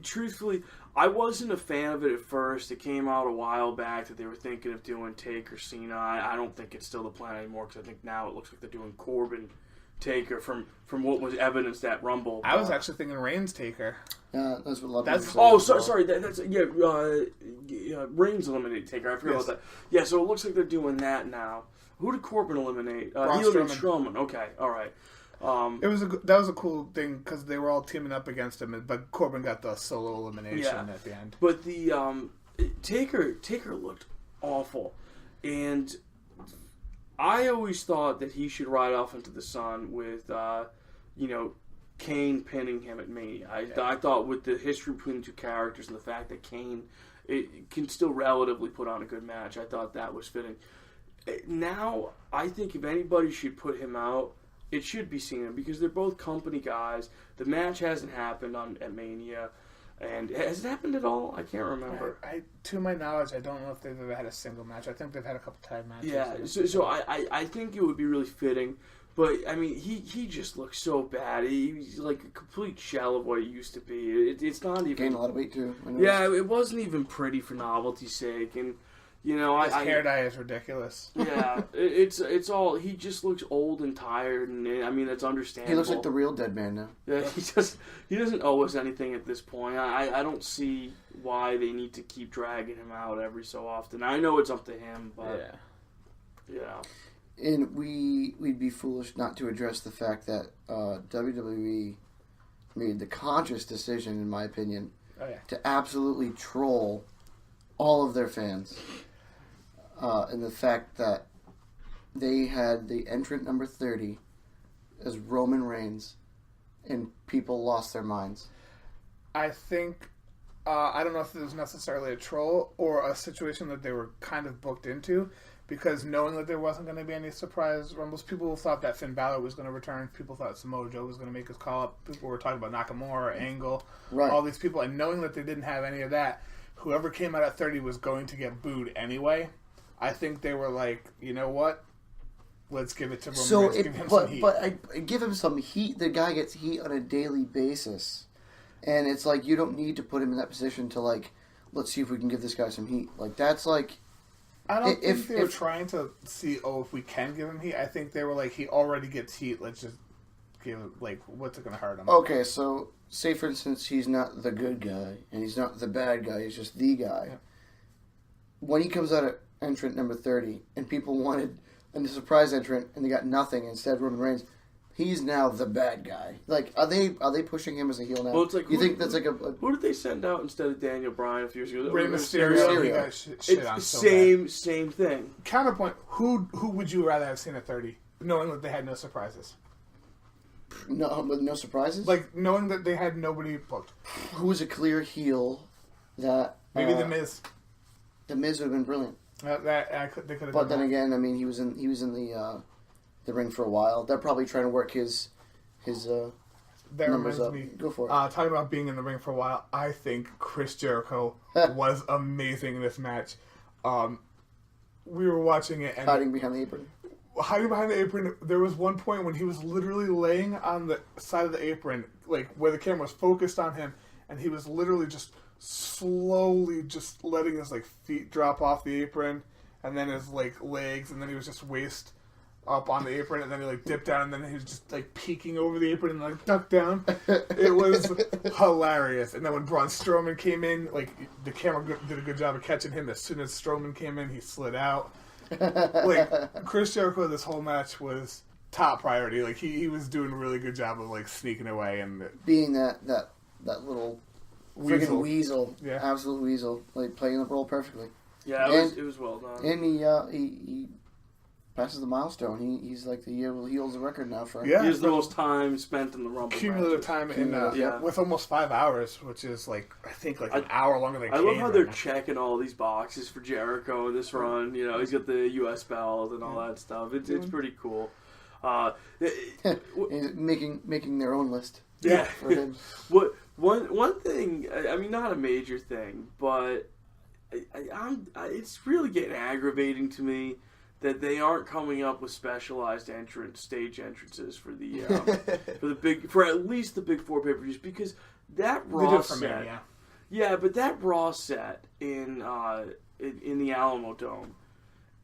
Truthfully, I wasn't a fan of it at first. It came out a while back that they were thinking of doing Taker Cena. I don't think it's still the plan anymore because I think now it looks like they're doing Corbin Taker from what was evidenced at Rumble. I was actually thinking Reigns Taker. Yeah, that's what a lot of people say. Oh, sorry. That's Reigns eliminated Taker. I forgot about that. Yeah, so it looks like they're doing that now. Who did Corbin eliminate? He eliminated Strowman. Okay, all right. That was a cool thing because they were all teaming up against him, but Corbin got the solo elimination at the end. But the Taker looked awful, and I always thought that he should ride off into the sun with Kane pinning him at Mania. I thought with the history between the two characters and the fact that Kane can still relatively put on a good match, I thought that was fitting. Now, I think if anybody should put him out, it should be Cena because they're both company guys. The match hasn't happened at Mania, And has it happened at all? I can't remember. To my knowledge, I don't know if they've ever had a single match. I think they've had a couple tag matches. Yeah, so I think it would be really fitting. But, I mean, he just looks so bad. He's like a complete shell of what he used to be. It's not even... Gained a lot of weight, too. Yeah, it wasn't even pretty for novelty's sake. And, you know, his hair dye is ridiculous. Yeah, it's all... He just looks old and tired, and, I mean, that's understandable. He looks like the real dead man now. Yeah, he doesn't owe us anything at this point. I don't see why they need to keep dragging him out every so often. I know it's up to him, but... Yeah. And we'd be foolish not to address the fact that WWE made the conscious decision, in my opinion, to absolutely troll all of their fans. And the fact that they had the entrant number 30 as Roman Reigns, and people lost their minds. I think, I don't know if it was necessarily a troll or a situation that they were kind of booked into. Because knowing that there wasn't going to be any surprise Rumbles, people thought that Finn Balor was going to return. People thought Samoa Joe was going to make his call up. People were talking about Nakamura, Angle, all these people. And knowing that they didn't have any of that, whoever came out at 30 was going to get booed anyway. I think they were like, you know what? Let's give it to Roman Reigns. Give him some heat. But I give him some heat. The guy gets heat on a daily basis. And it's like, you don't need to put him in that position to, like, let's see if we can give this guy some heat. Like, that's like... I don't think they were trying to see, if we can give him heat. I think they were like, he already gets heat. Let's just give it, like, what's it going to hurt him? Okay, so say, for instance, he's not the good guy, and he's not the bad guy, he's just the guy. Yeah. When he comes out at entrant number 30, and people wanted a surprise entrant, and they got nothing, instead Roman Reigns, he's now the bad guy. Like, are they pushing him as a heel now? Well, it's like, you think that's like a... Who did they send out instead of Daniel Bryan a few years ago? Rey Mysterio. He got shit on so bad. Same thing. Counterpoint, who would you rather have seen at 30, knowing that they had no surprises? No, with no surprises? Like, knowing that they had nobody booked. Who was a clear heel that... Maybe The Miz. The Miz would have been brilliant. They could have done But then again, I mean, he was in the ring for a while. They're probably trying to work his numbers up. Go for it. Talking about being in the ring for a while, I think Chris Jericho was amazing in this match. We were watching it and hiding behind the apron. There was one point when he was literally laying on the side of the apron, like where the camera was focused on him, and he was literally just slowly just letting his like feet drop off the apron, and then his like legs, and then he was just waist up on the apron, and then he like dipped down, and then he was just like peeking over the apron and like ducked down. It was hilarious. And then when Braun Strowman came in, like the camera did a good job of catching him. As soon as Strowman came in, he slid out. Like Chris Jericho, this whole match was top priority. Like he was doing a really good job of like sneaking away and being that little friggin' weasel, absolute weasel, like playing the role perfectly. Yeah, it was well done. And he passes the milestone. He's like he holds the record now for. Yeah, he has the most time spent in the Rumble. Cumulative time with almost 5 hours, which is like I think like an hour longer than. I love how they're checking all these boxes for Jericho in this run. You know, he's got the U.S. belt and all that stuff. It's pretty cool. Making their own list. Yeah. For him. One thing, I mean, not a major thing, but it's really getting aggravating to me that they aren't coming up with specialized stage entrances for the for at least the big four pay-per-views, because that Raw set, but that Raw set in the Alamo Dome,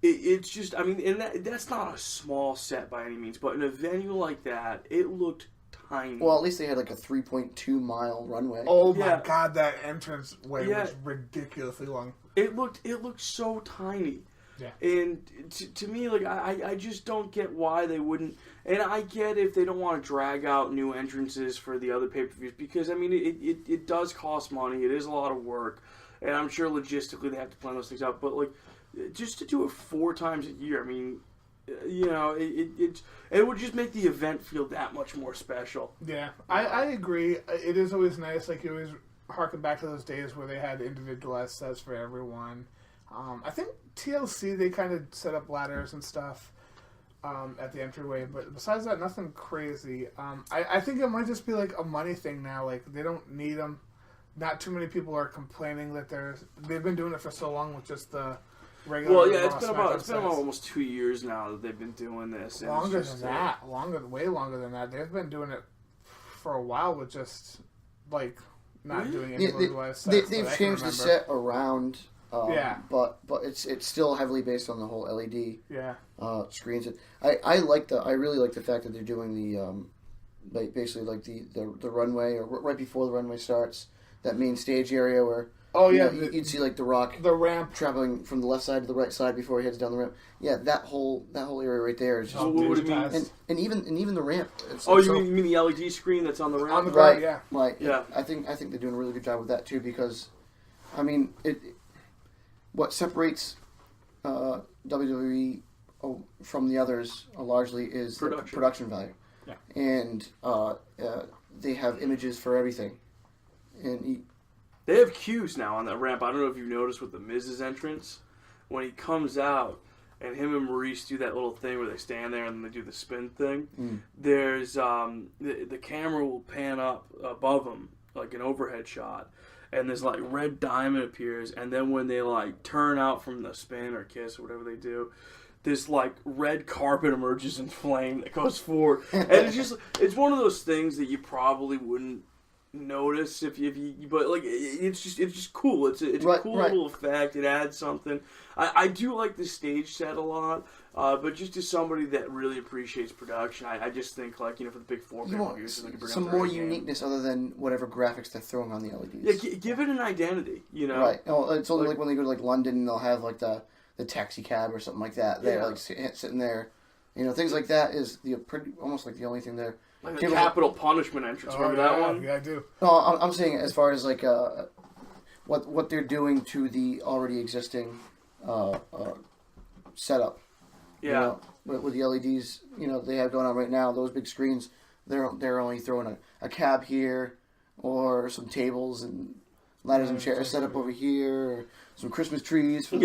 it's just, I mean, and that's not a small set by any means, but in a venue like that, it looked tiny. Well, at least they had like a 3.2 mile runway. Oh my god, that entrance way was ridiculously long. It looked so tiny. Yeah. And to me, like, I just don't get why they wouldn't. And I get if they don't want to drag out new entrances for the other pay-per-views, because, I mean, it does cost money. It is a lot of work. And I'm sure logistically they have to plan those things out. But, like, just to do it 4 times a year, I mean, you know, it would just make the event feel that much more special. Yeah, I agree. It is always nice. Like, you always harken back to those days where they had individualized sets for everyone. I think TLC, they kind of set up ladders and stuff at the entryway, but besides that, nothing crazy. I think it might just be like a money thing now. Like, they don't need them. not too many people are complaining that they've been doing it for so long with just the regular. Well, yeah, it's been about almost 2 years now that they've been doing this. Longer than that. Way longer than that. They've been doing it for a while with just, like, not doing any individualized sets. They've changed the set around, but it's still heavily based on the whole LED screens. I really like the fact that they're doing the basically like the runway, or right before the runway starts, that main stage area where you'd see like the ramp traveling from the left side to the right side before he heads down the ramp. Yeah, that whole area right there is just what do you mean? And even the ramp. You mean the LED screen that's on the ramp? On the ground, yeah. Yeah. I think they're doing a really good job with that too, because I mean what separates WWE from the others largely is production value. Yeah. And they have images for everything. And they have cues now on that ramp. I don't know if you've noticed with the Miz's entrance. When he comes out and him and Maurice do that little thing where they stand there and then they do the spin thing, there's the camera will pan up above him like an overhead shot, and this like red diamond appears, and then when they like turn out from the spin or kiss or whatever they do, this like red carpet emerges in flame that goes forward, and it's one of those things that you probably wouldn't notice if you but like it's just cool. It's a cool little effect. It adds something. I do like the stage set a lot, but just as somebody that really appreciates production, I just think, like, for the big four pay-per-views, some more uniqueness other than whatever graphics they're throwing on the LEDs. Yeah, give it an identity. Right. Oh, it's only like when they go to like London, they'll have like the taxi cab or something like that. They're like sitting there. Things like that is almost like the only thing there. Like the Capital Punishment entrance. Remember that one? Yeah, I do. No, I'm saying as far as like what they're doing to the already existing setup. Yeah. With the LEDs, they have going on right now. Those big screens, they're only throwing a cab here, or some tables and ladders and chairs set up over here, or some Christmas trees. But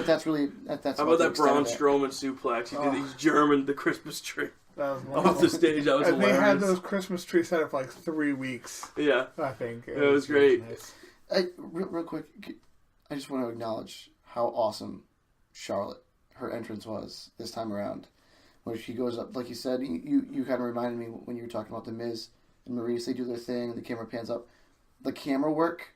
that's really that's. How about that Braun Strowman suplex? He's German the Christmas tree. That was off the stage. That was hilarious. They had those Christmas trees set up for like 3 weeks. Yeah, I think it was great. Nice. Real quick, I just want to acknowledge how awesome Charlotte, her entrance was this time around, where she goes up, like you said. You kind of reminded me when you were talking about the Miz and Maurice. They do their thing, and the camera pans up. The camera work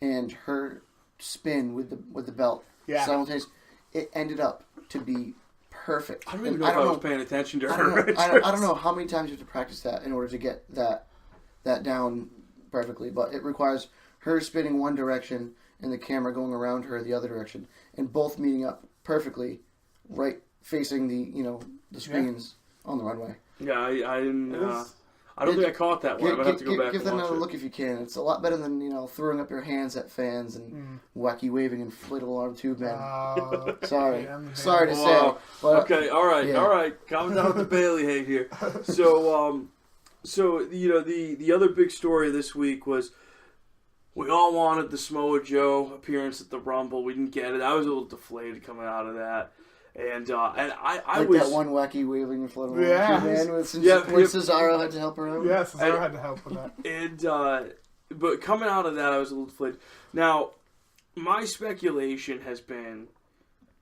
and her spin with the belt simultaneously, it ended up to be perfect. I don't even know if I was paying attention to her. I don't know how many times you have to practice that in order to get that down perfectly, but it requires her spinning one direction and the camera going around her the other direction, and both meeting up perfectly, right facing the screens on the runway. Yeah, I didn't. I don't think I caught that one. I'm gonna have to go back. Give and that watch another it. look if you can. It's a lot better than throwing up your hands at fans and wacky waving inflatable arm tube men. Sorry to say. But, okay, all right. Calm down with the Bailey hate here. So the other big story this week was we all wanted the Samoa Joe appearance at the Rumble. We didn't get it. I was a little deflated coming out of that. And I like was that one wacky waving inflatable man when Cesaro had to help her out. Yeah, Cesaro had to help with that. And but coming out of that, I was a little deflated. Now, my speculation has been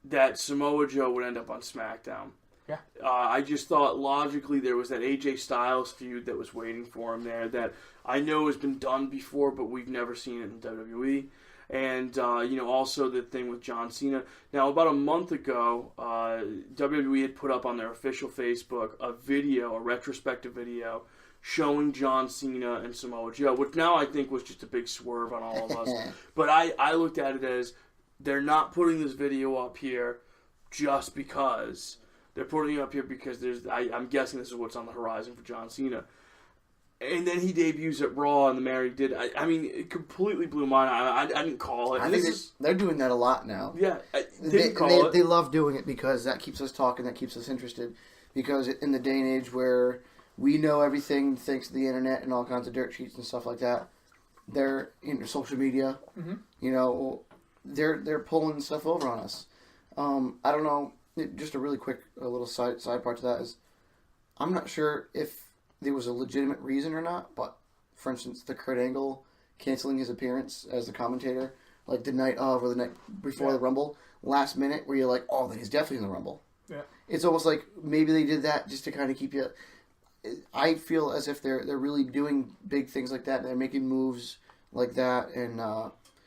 that Samoa Joe would end up on SmackDown. Yeah. I just thought logically there was that AJ Styles feud that was waiting for him there that I know has been done before, but we've never seen it in WWE. And, also the thing with John Cena. Now, about a month ago, WWE had put up on their official Facebook a retrospective video, showing John Cena and Samoa Joe, which now I think was just a big swerve on all of us. But I looked at it as they're not putting this video up here just because. They're putting it up here because I'm guessing this is what's on the horizon for John Cena. And then he debuts at Raw, and the manner he did, I mean, it completely blew my mind. I didn't call it. I think they're doing that a lot now. Yeah, they love doing it because that keeps us talking, that keeps us interested. Because in the day and age where we know everything thanks to the internet and all kinds of dirt sheets and stuff like that, they're in social media. Mm-hmm. They're pulling stuff over on us. I don't know. Just a really quick little side part to that is, I'm not sure if there was a legitimate reason or not, but for instance, the Kurt Angle canceling his appearance as the commentator, like the night of or the night before the Rumble, last minute, where you're like, oh, then he's definitely in the Rumble. Yeah. It's almost like maybe they did that just to kind of keep you. I feel as if they're really doing big things like that. They're making moves like that and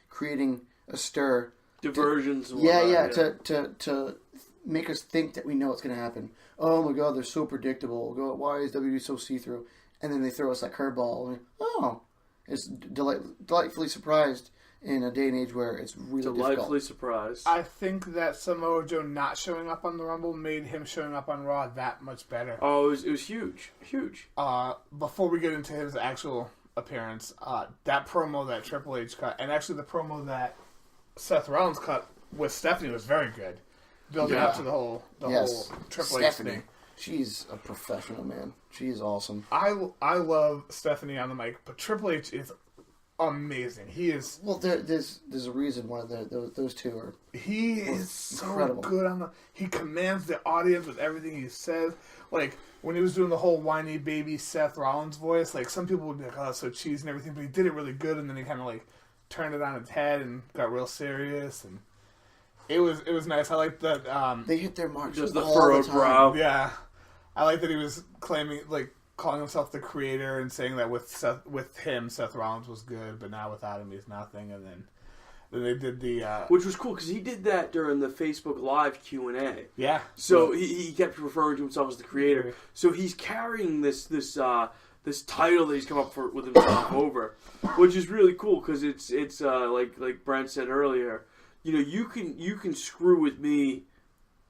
creating a stir. Diversions. To make us think that we know what's going to happen. Oh my God, they're so predictable. Why is WWE so see-through? And then they throw us that curveball. And it's delightfully surprised in a day and age where it's really delightfully difficult. surprised. I think that Samoa Joe not showing up on the Rumble made him showing up on Raw that much better. Oh, it was huge. Huge. Before we get into his actual appearance, that promo that Triple H cut, and actually the promo that Seth Rollins cut with Stephanie was very good. Building up to the whole Triple H thing. She's a professional, man. She's awesome. I love Stephanie on the mic, but Triple H is amazing. He is. Well, there's a reason why those two are. He is so incredible. good on the. He commands the audience with everything he says. Like when he was doing the whole whiny baby Seth Rollins voice, like some people would be like, "Oh, that's so cheesy and everything," but he did it really good, and then he kind of like turned it on its head and got real serious, and it was nice. I like that. They hit their marks. Just the all furrowed the time. brow. Yeah, I like that he was claiming calling himself the creator and saying that with Seth Rollins was good, but now without him he's nothing. And then they did the which was cool because he did that during the Facebook Live Q&A. Yeah. So he kept referring to himself as the creator. So he's carrying this title that he's come up with himself over, which is really cool because it's like Brent said earlier. You know, you can screw with me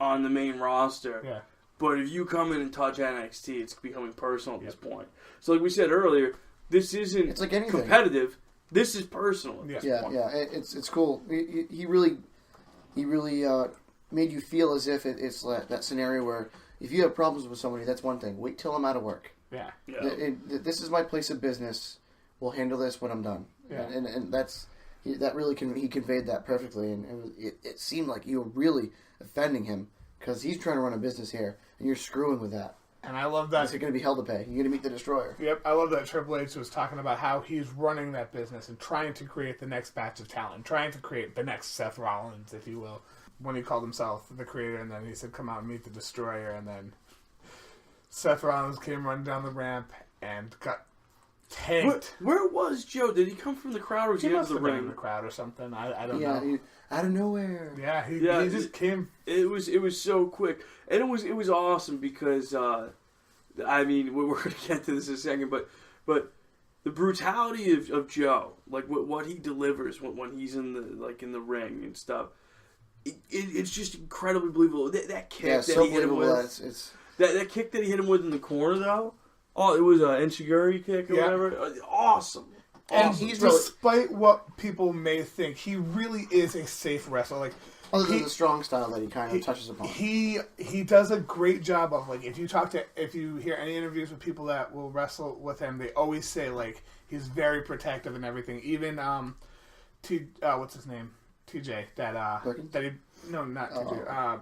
on the main roster. Yeah. But if you come in and touch NXT, it's becoming personal at this point. So like we said earlier, this isn't It's like anything. competitive. This is personal at this point. Yeah. It's cool. He really made you feel as if it's that scenario where if you have problems with somebody, that's one thing. Wait till I'm out of work. Yeah. This is my place of business. We'll handle this when I'm done. Yeah. And that's that really he conveyed that perfectly, and it seemed like you were really offending him because he's trying to run a business here, and you're screwing with that. And I love that. Is it going to be hell to pay? You're going to meet the Destroyer. Yep, I love that Triple H was talking about how he's running that business and trying to create the next batch of talent, trying to create the next Seth Rollins, if you will. When he called himself the creator, and then he said, "Come out and meet the Destroyer," and then Seth Rollins came running down the ramp and got tanked. Where was Joe? Did he come from the crowd or was He he out must of the have been in ring? the crowd or something. I don't know. Yeah, out of nowhere. Yeah, he just came. It was so quick, and it was awesome because I mean we're going to get to this in a second, but the brutality of Joe, like what he delivers when he's in the ring and stuff, it's just incredibly believable. That kick that he hit him with, that kick that he hit him with in the corner though. Oh, it was an Enchiguri kick or whatever. Awesome. And he's despite what people may think, he really is a safe wrestler. Like other than the strong style that he kind of touches upon. He does a great job of, like, if you hear any interviews with people that will wrestle with him, they always say like he's very protective and everything. Even what's his name? TJ not TJ.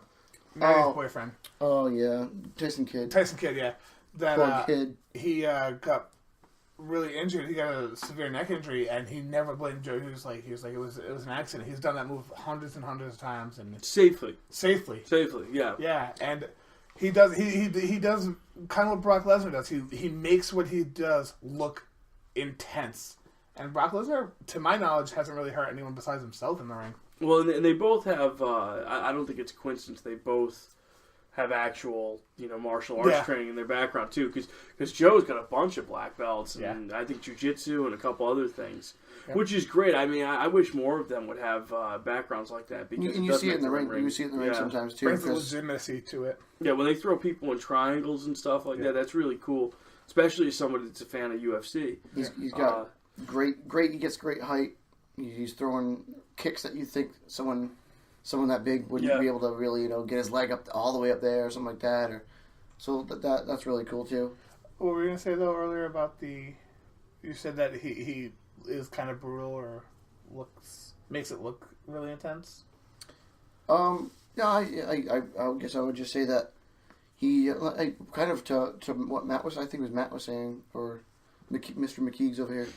Mary's boyfriend. Oh yeah, Tyson Kidd, yeah. That kid. He got really injured. He got a severe neck injury, and he never blamed Joe. He was like it was an accident. He's done that move hundreds and hundreds of times, and safely. Yeah. Yeah, and he does kind of what Brock Lesnar does. He makes what he does look intense, and Brock Lesnar, to my knowledge, hasn't really hurt anyone besides himself in the ring. Well, and they both have. I don't think it's a coincidence. They both have actual, martial arts training in their background too, because Joe's got a bunch of black belts, and I think jiu-jitsu and a couple other things, which is great. I mean, I wish more of them would have backgrounds like that, because you see it in the ring. You see it in the ring sometimes too. Brings legitimacy to it. Yeah, when they throw people in triangles and stuff like that, that's really cool. Especially as somebody that's a fan of UFC. He's got great. He gets great height. He's throwing kicks that you think someone that big wouldn't be able to really, get his leg up all the way up there or something like that. So that's really cool too. What were you gonna say though earlier about you said that he is kind of brutal or makes it look really intense. Yeah, I guess I would just say that he kind of to what Matt was saying, or Mr. McKeegs over here,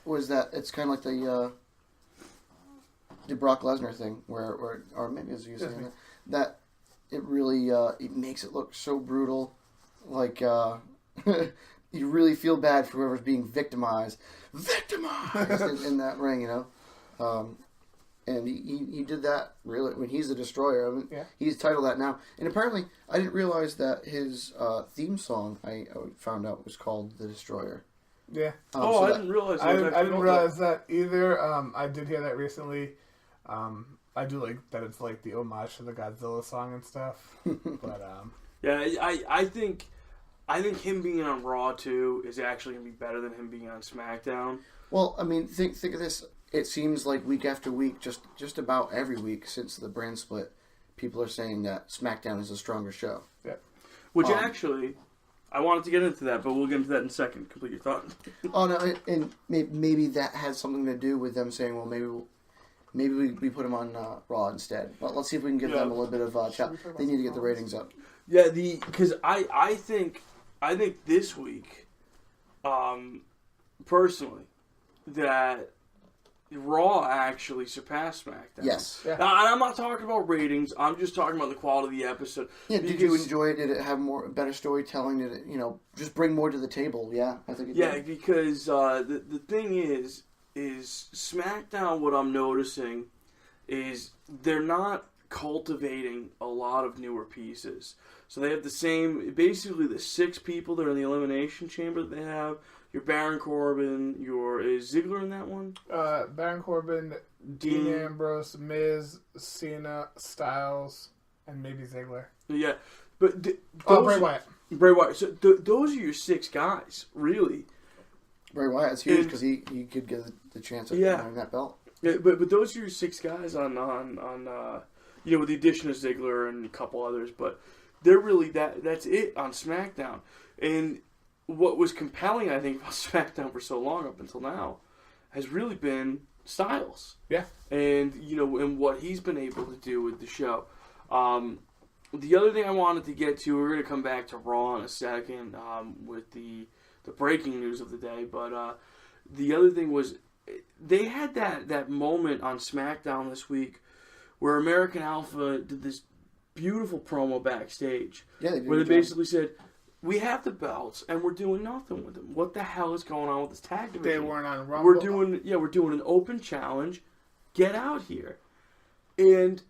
was that it's kind of like the Brock Lesnar thing, where or maybe as you saying that it really it makes it look so brutal, like you really feel bad for whoever's being victimized in that ring, and he did that really when he's the Destroyer. I mean, he's titled that now, and apparently I didn't realize that his theme song I found out was called The Destroyer. Yeah. I didn't realize that. I didn't realize that either. I did hear that recently. I do like that it's like the homage to the Godzilla song and stuff. But yeah, I think him being on Raw too is actually gonna be better than him being on SmackDown. Well, I mean, think of this. It seems like week after week, just about every week since the brand split, people are saying that SmackDown is a stronger show. Yeah. Which actually, I wanted to get into that, but we'll get into that in a second. Complete your thought. Oh no, and maybe that has something to do with them saying, well, maybe we put them on Raw instead. But let's see if we can give them a little bit of chat. They need to get the ratings up. Yeah, because I think this week, personally, that Raw actually surpassed SmackDown. Yes. Yeah. Now, and I'm not talking about ratings. I'm just talking about the quality of the episode. Yeah. Did you enjoy it? Did it have better storytelling? Did it, just bring more to the table? Yeah, I think it did. Yeah, because the thing is SmackDown. What I'm noticing is they're not cultivating a lot of newer pieces. So they have basically the 6 people that are in the Elimination Chamber that they have. Your Baron Corbin, is Ziggler in that one? Baron Corbin, Dean Ambrose, Miz, Cena, Styles, and maybe Ziggler. Yeah, but Bray Wyatt. Bray Wyatt. So those are your 6 guys, really. Bray Wyatt's huge because he could get the chance of winning that belt. Yeah, but those are your 6 guys on with the addition of Ziggler and a couple others, but they're really that's it on SmackDown. And what was compelling, I think, about SmackDown for so long up until now has really been Styles. Yeah. And, and what he's been able to do with the show. The other thing I wanted to get to, we're going to come back to Raw in a second with the breaking news of the day, but the other thing was they had that moment on SmackDown this week where American Alpha did this beautiful promo backstage where they basically said, we have the belts, and we're doing nothing with them. What the hell is going on with this tag division? They weren't on Rumble. We're doing an open challenge. Get out here. And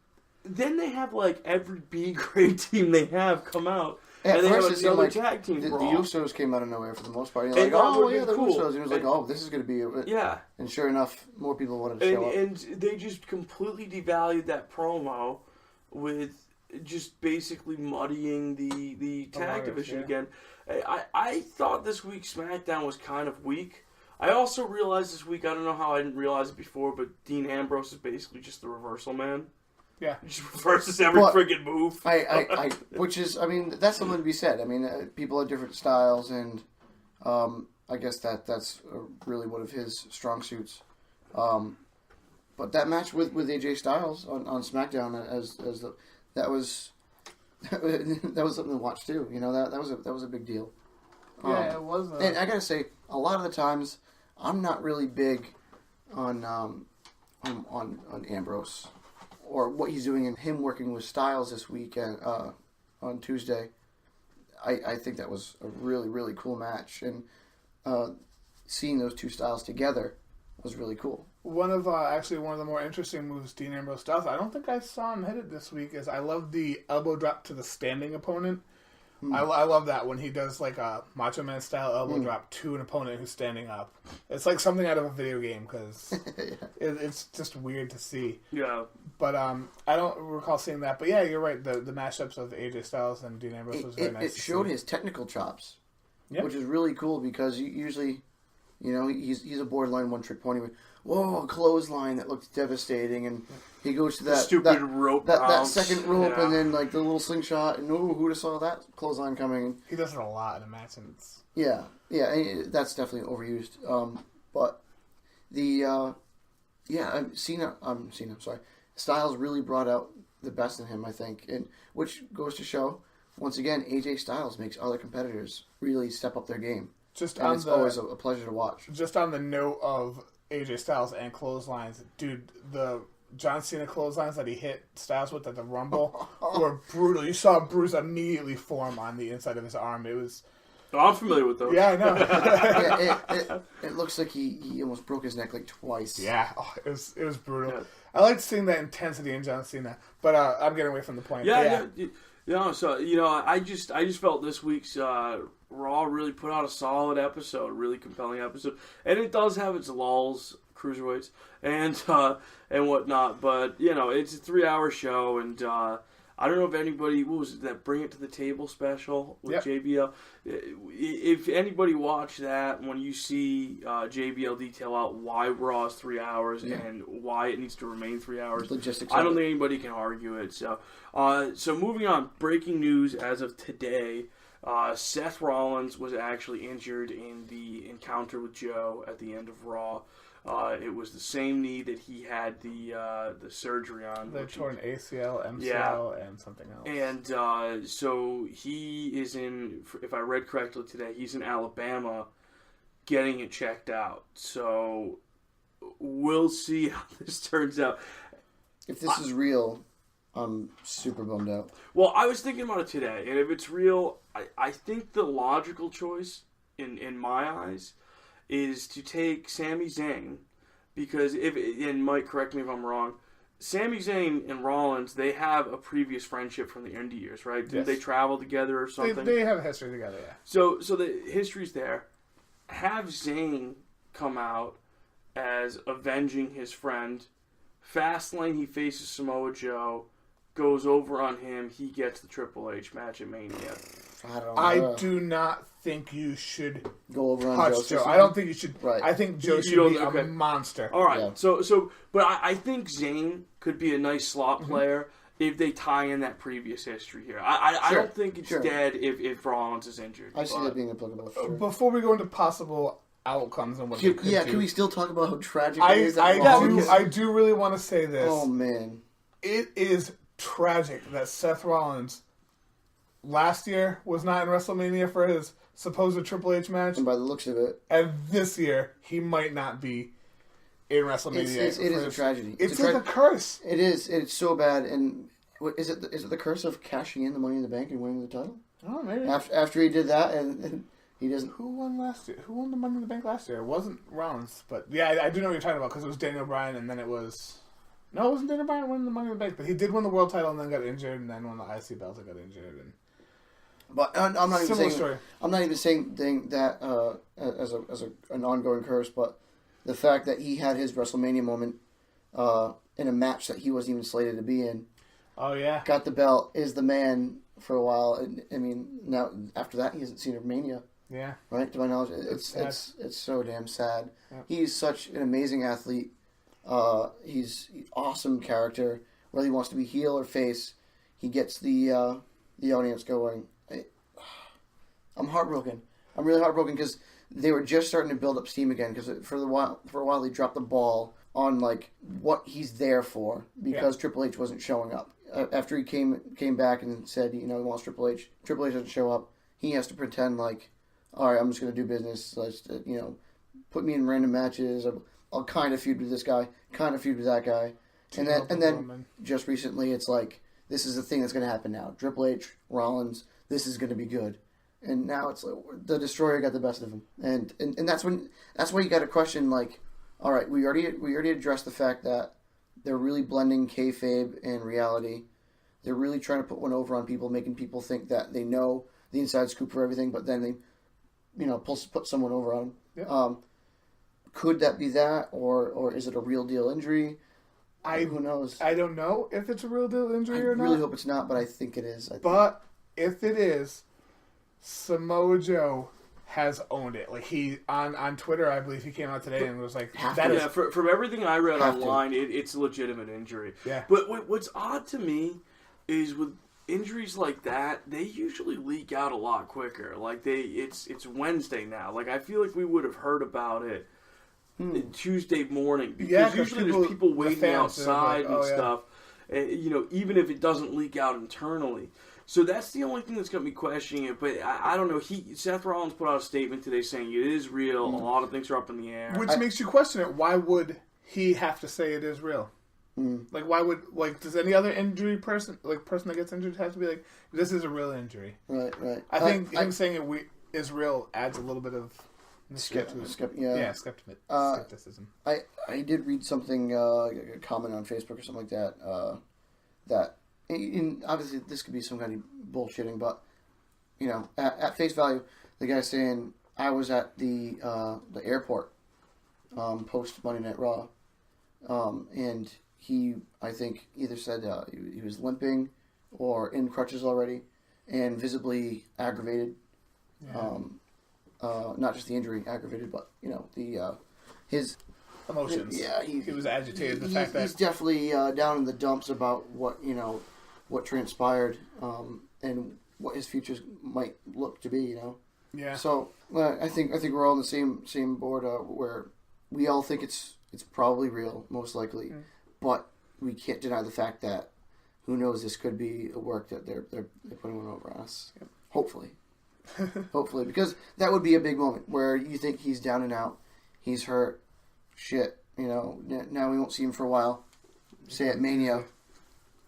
then they have like every B-grade team they have come out. At and first, they have another like tag team. the Usos came out of nowhere for the most part. You're like, the Usos. And it was like, this is going to be it. Yeah. And sure enough, more people wanted to show up. And they just completely devalued that promo with just basically muddying the tag division again. I thought this week's SmackDown was kind of weak. I also realized this week, I don't know how I didn't realize it before, but Dean Ambrose is basically just the reversal man. Yeah. He just reverses every friggin' move. Which is, I mean, that's something to be said. I mean, people have different styles, and I guess that's really one of his strong suits. But that match with AJ Styles on SmackDown that was something to watch too. That was a big deal. Yeah, it was. And I gotta say, a lot of the times, I'm not really big on Ambrose or what he's doing and him working with Styles this weekend on Tuesday. I think that was a really, really cool match, and seeing those two styles together was really cool. One of the more interesting moves Dean Ambrose does, I don't think I saw him hit it this week, is I love the elbow drop to the standing opponent. I love that when he does like a Macho Man style elbow drop to an opponent who's standing up. It's like something out of a video game because it's just weird to see. Yeah. But I don't recall seeing that. But yeah, you're right. The mashups of AJ Styles and Dean Ambrose was very nice. It showed his technical chops, yep. which is really cool because usually, he's a borderline one-trick pony. Whoa, a clothesline that looks devastating, and he goes to that stupid rope, that second rope, and then like the little slingshot, and who'd have saw that clothesline coming? He does it a lot in a match, and it's... yeah, that's definitely overused. But the Cena. Sorry, Styles really brought out the best in him, I think, and which goes to show once again, AJ Styles makes other competitors really step up their game. And it's always a pleasure to watch. Just on the note of AJ Styles and clotheslines, dude, the John Cena clotheslines that he hit Styles with at the Rumble were brutal. You saw a bruise immediately form on the inside of his arm. It was... Oh, I'm familiar with those. Yeah, I know. It looks like he almost broke his neck like twice. Yeah, it was brutal. Yeah. I liked seeing that intensity in John Cena, but I'm getting away from the point. Yeah. So I just felt this week's Raw really put out a solid episode, really compelling episode, and it does have its lulls, cruiserweights and whatnot. But it's a 3-hour show, and I don't know if anybody, what was it, that Bring It to the Table special with JBL? If anybody watched that, when you see JBL detail out why Raw is 3 hours and why it needs to remain 3 hours, logistics, I don't think anybody can argue it. So moving on, breaking news as of today, Seth Rollins was actually injured in the encounter with Joe at the end of Raw. It was the same knee that he had the surgery on. They tore an ACL, MCL, and something else. And so he is in, if I read correctly today, he's in Alabama getting it checked out. So we'll see how this turns out. If this is real, I'm super bummed out. Well, I was thinking about it today, and if it's real, I think the logical choice, in my eyes, is to take Sami Zayn, because and Mike, correct me if I'm wrong, Sami Zayn and Rollins, they have a previous friendship from the indie years, right? Did they travel together or something? They have a history together, yeah. So the history's there. Have Zayn come out as avenging his friend. Fastlane, he faces Samoa Joe, goes over on him, he gets the Triple H match at Mania. I do not think you should go over on Joe. I don't think you should. Right. I think Joe should be a monster. All right. Yeah. But I think Zayn could be a nice slot player if they tie in that previous history here. I don't think it's dead if Rollins is injured. I see that being applicable. Sure. Before we go into possible outcomes and what you could do, can we still talk about how tragic it is? I do really want to say this. Oh man, it is tragic that Seth Rollins last year was not in WrestleMania for his supposed Triple H match. And by the looks of it. And this year, he might not be in WrestleMania. It is a tragedy. It's like a curse. It is. It's so bad. And is it the curse of cashing in the Money in the Bank and winning the title? Oh, maybe. After he did that, and he doesn't... Who won last year? Who won the Money in the Bank last year? It wasn't Rollins. But yeah, I do know what you're talking about, because it was Daniel Bryan, and then it was... No, it wasn't Daniel Bryan winning the Money in the Bank, but he did win the world title and then got injured, and then won the IC belt and got injured, and... But I'm not even saying story. I'm not even saying that as an ongoing curse, but the fact that he had his WrestleMania moment in a match that he wasn't even slated to be in. Oh yeah, got the belt, is the man for a while. And, I mean, now after that he hasn't seen a Mania. Yeah, right. To my knowledge, it's so damn sad. Yeah. He's such an amazing athlete. He's an awesome character. Whether he wants to be heel or face, he gets the audience going. I'm heartbroken. I'm really heartbroken because they were just starting to build up steam again. Because for a while they dropped the ball on like what he's there for because Triple H wasn't showing up. After he came back and said he wants Triple H. Triple H doesn't show up. He has to pretend like, all right, I'm just going to do business. Let's put me in random matches. I'll kind of feud with this guy, kind of feud with that guy, and then just recently it's like this is the thing that's going to happen now. Triple H, Rollins, this is going to be good. And now it's like the Destroyer got the best of him, and that's why you got to question like, all right, we already addressed the fact that they're really blending kayfabe and reality. They're really trying to put one over on people, making people think that they know the inside scoop for everything, but then they, put someone over on them. Yeah. Could that be that, or is it a real deal injury? Who knows? I don't know if it's a real deal injury or not. I really hope it's not, but I think it is. But if it is, Samoa Joe has owned it. Like he on Twitter, I believe he came out today and was like, from everything I read online, it's a legitimate injury. Yeah. But what's odd to me is with injuries like that, they usually leak out a lot quicker. Like it's Wednesday now. Like I feel like we would have heard about it Tuesday morning because usually there's people waiting outside and stuff. And, even if it doesn't leak out internally. So that's the only thing that's got me questioning it. But I don't know. Seth Rollins put out a statement today saying it is real. A lot of things are up in the air. Which makes you question it. Why would he have to say it is real? Like, why would, like, does any other injury person that gets injured have to be like, this is a real injury? Right. I think him saying it is real adds a little bit of skepticism. I did read something, a comment on Facebook or something like that, that, obviously this could be some kind of bullshitting, but, you know, at face value, the guy's saying, I was at the airport, post Monday Night Raw, and he, I think, either said he was limping or in crutches already and visibly aggravated. Yeah. Not just the injury aggravated, but, you know, his emotions. Yeah, he was agitated. The fact that he's definitely down in the dumps about what transpired and what his future might look to be. You know. Yeah. So I think we're all on the same board where we all think it's probably real, most likely, but we can't deny the fact that who knows, this could be a work that they're putting one over on us. Yep. Hopefully. Hopefully, because that would be a big moment where you think he's down and out, he's hurt, shit, you know, now we won't see him for a while. Say at Mania,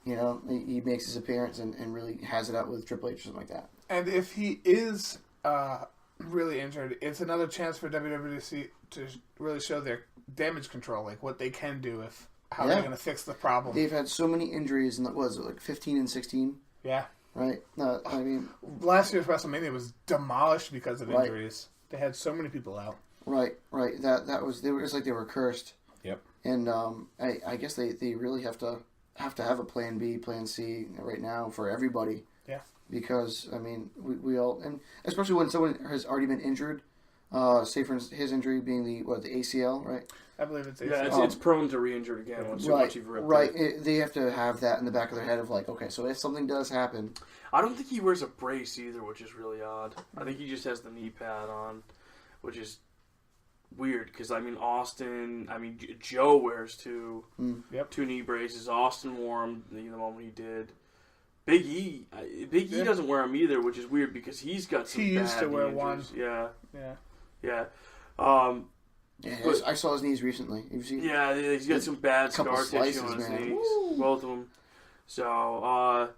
you know, he makes his appearance and really has it out with Triple H or something like that. And if he is really injured, it's another chance for WWE to really show their damage control, like what they can do how they're going to fix the problem. They've had so many injuries, and was it like 15 and 16? Yeah. Right? I mean, last year's WrestleMania was demolished because of injuries. They had so many people out. Right. That was, it was like they were cursed. Yep. And I guess they really have to have a plan B, plan C right now for everybody. Yeah. Because I mean, we all, and especially when someone has already been injured, say for his injury being the ACL, right? I believe it's ACL. Yeah, it's prone to re-injure again once you've ripped it. They have to have that in the back of their head of like, okay, so if something does happen. I don't think he wears a brace either, which is really odd. I think he just has the knee pad on, which is weird because Joe wears two knee braces. Austin wore them the moment he did. Big E doesn't wear them either, which is weird because he's got some. He used to wear injuries. one. Yeah. I saw his knees recently. You've seen? Yeah, he's got some bad scar tissue on his knees. Woo! Both of them. So,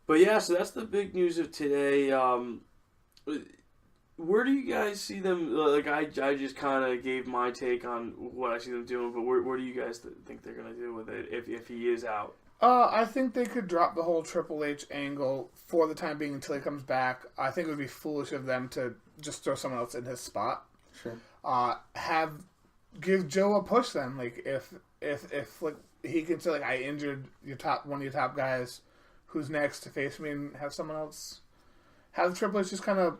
but yeah, so that's the big news of today. Where do you guys see them? Like, I just kind of gave my take on what I see them doing, but where do you guys think they're going to do with it if he is out? I think they could drop the whole Triple H angle for the time being until he comes back. I think it would be foolish of them to just throw someone else in his spot. Sure. Give Joe a push then. Like if like he can say like I injured one of your top guys, who's next to face me, and have someone else. Have Triple H just kind of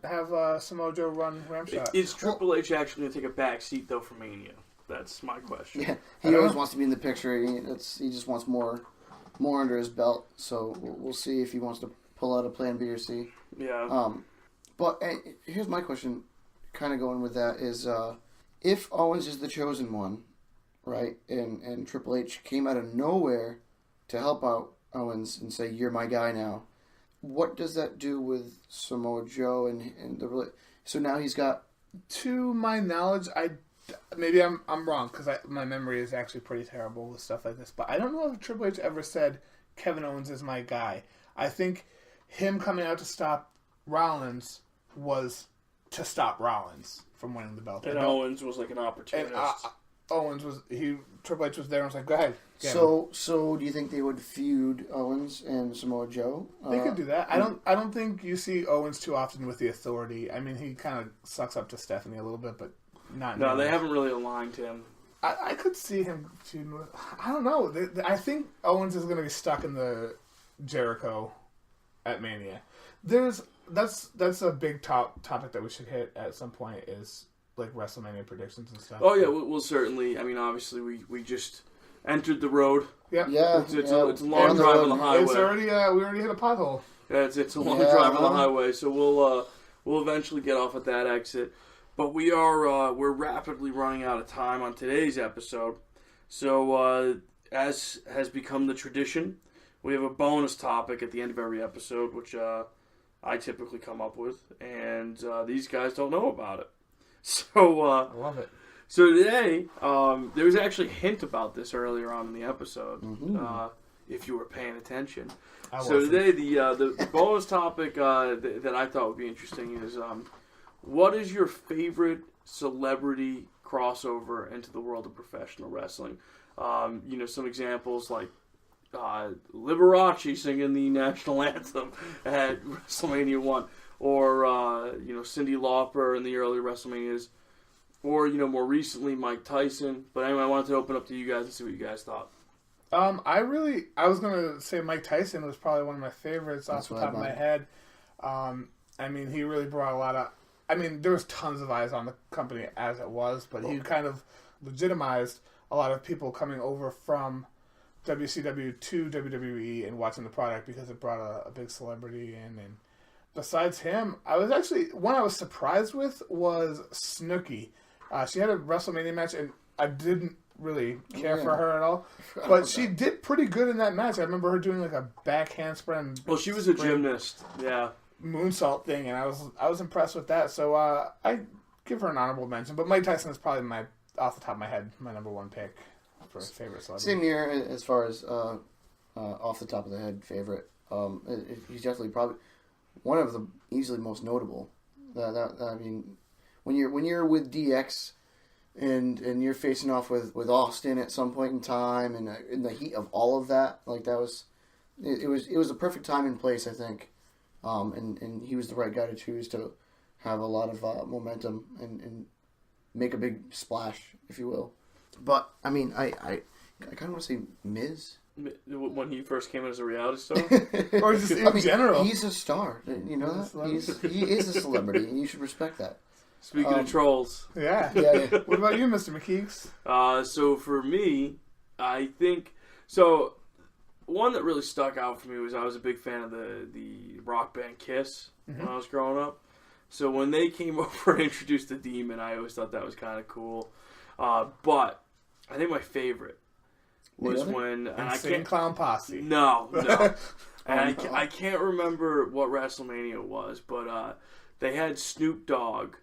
have Samoa Joe run Ramshot. Is Triple H actually going to take a back seat though for Mania? That's my question. Yeah, he always wants to be in the picture. He just wants more under his belt. So we'll see if he wants to pull out a plan B or C. Yeah. But here's my question, kind of going with that is, if Owens is the chosen one, right, and Triple H came out of nowhere to help out Owens and say you're my guy now, what does that do with Samoa Joe and the? So now he's got. To my knowledge, maybe I'm wrong because my memory is actually pretty terrible with stuff like this. But I don't know if Triple H ever said Kevin Owens is my guy. I think him coming out to stop Rollins was to stop Rollins from winning the belt. And Owens was like an opportunist. And Triple H was there and was like, go ahead. So do you think they would feud Owens and Samoa Joe? They could do that. I don't think you see Owens too often with the Authority. I mean, he kind of sucks up to Stephanie a little bit, but not. No, they haven't really aligned him. I could see him feuding with. I don't know. I think Owens is going to be stuck in the Jericho at Mania. That's a big topic that we should hit at some point is like WrestleMania predictions and stuff. Oh yeah, we'll certainly. I mean, obviously we just entered the road. Yep. Yeah. It's a long drive on the highway. It's already we already hit a pothole. Yeah, it's a long drive on the highway, so we'll eventually get off at that exit. But we're rapidly running out of time on today's episode. So as has become the tradition, we have a bonus topic at the end of every episode, which I typically come up with, and these guys don't know about it. So I love it. So today, there was actually a hint about this earlier on in the episode, if you were paying attention. So today, the bonus topic that I thought would be interesting is, what is your favorite celebrity crossover into the world of professional wrestling? Some examples like Liberace singing the national anthem at WrestleMania 1, or Cyndi Lauper in the early WrestleManias, or more recently Mike Tyson. But anyway, I wanted to open up to you guys and see what you guys thought. I was gonna say Mike Tyson was probably one of my favorites off the top of my head. He really brought a lot of. There was tons of eyes on the company as it was, but he kind of legitimized a lot of people coming over from WCW to WWE and watching the product because it brought a big celebrity in. And besides him, I was surprised with was Snooki. She had a WrestleMania match, and I didn't really care for her at all. But she did pretty good in that match. I remember her doing like a back handspring. Well, she was a gymnast. Yeah. Moonsault thing, and I was impressed with that. So I give her an honorable mention. But Mike Tyson is probably off the top of my head, my number one pick for favorite celebrity. Same here as far as off the top of the head favorite. He's definitely probably one of the easily most notable. When you're with DX and you're facing off with Austin at some point in time, and in the heat of all of that, like that was it was a perfect time and place, I think. And he was the right guy to choose to have a lot of momentum and make a big splash, if you will. But I kind of want to say Miz when he first came in as a reality star, or just in general. He's a star. You know that he is a celebrity, and you should respect that. Speaking of trolls, yeah. What about you, Mr. McKeeks? So for me, I think so. One that really stuck out for me was I was a big fan of the rock band Kiss when I was growing up. So when they came over and introduced the Demon, I always thought that was kind of cool. But I think my favorite was when Insane Clown Posse. No. And I can't remember what WrestleMania it was, but they had Snoop Dogg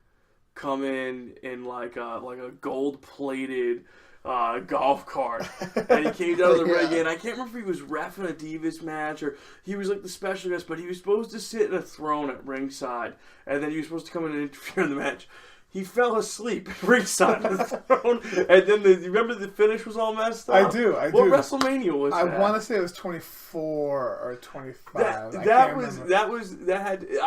come in like a gold-plated golf cart, and he came down to the ring, and I can't remember if he was reffing a Divas match or he was like the special guest, but he was supposed to sit in a throne at ringside, and then he was supposed to come in and interfere in the match. He fell asleep at ringside on the throne, and then you remember the finish was all messed up? I do. What WrestleMania was that? I want to say it was 24 or 25. I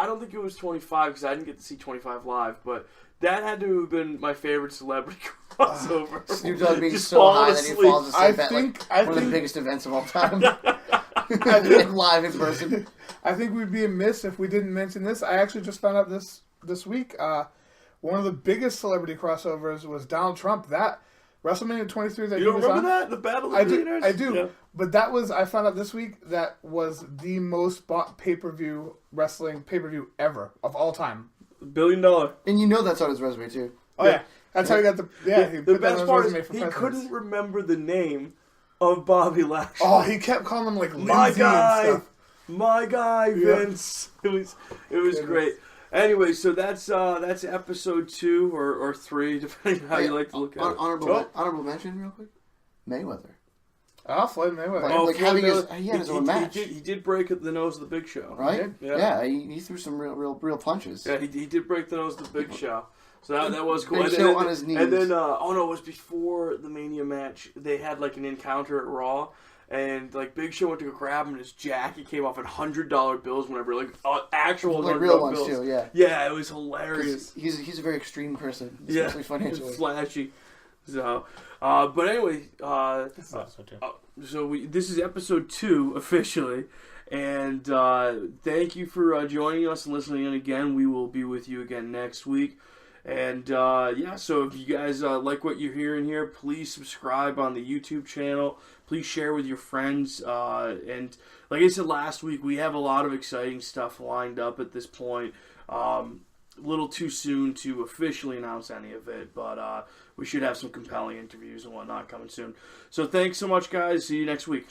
don't think it was 25 because I didn't get to see 25 live, but that had to have been my favorite celebrity crossover. Snoop Dogg being so high that he falls asleep at one of the biggest events of all time. Live in person. I think we'd be amiss if we didn't mention this. I actually just found out this week. One of the biggest celebrity crossovers was Donald Trump. That WrestleMania 23 that you don't remember that? The Battle of the Billionaires? I do. Yeah. But I found out this week that was the most bought wrestling pay-per-view ever of all time. $1 billion. And you know that's on his resume too. Oh yeah. That's how he got the best part is he couldn't remember the name of Bobby Lashley. Oh, he kept calling him like my Lindsay guy, and stuff. My guy, Vince. Yeah. It was great. Anyway, so that's episode 2 or 3, depending on how you like to look at it. Honorable mention, real quick. Mayweather. Oh, Floyd Mayweather. He had his own match. He did break the nose of the Big Show. Right? Yeah, he threw some real punches. Yeah, he did break the nose of the Big Show. So that was cool. Big Show on his knees. And then, it was before the Mania match. They had like an encounter at Raw. And like Big Show went to go grab him, and his jacket came off in $100 bills. Whenever actual like $100 real ones bills. too, yeah. Yeah, it was hilarious. He's a very extreme person, yeah, especially financially. Flashy. So, but anyway, this is episode 2 officially, and thank you for joining us and listening in again. We will be with you again next week. And, so if you guys like what you're hearing here, please subscribe on the YouTube channel. Please share with your friends. And like I said last week, we have a lot of exciting stuff lined up at this point. A little too soon to officially announce any of it, but we should have some compelling interviews and whatnot coming soon. So thanks so much, guys. See you next week.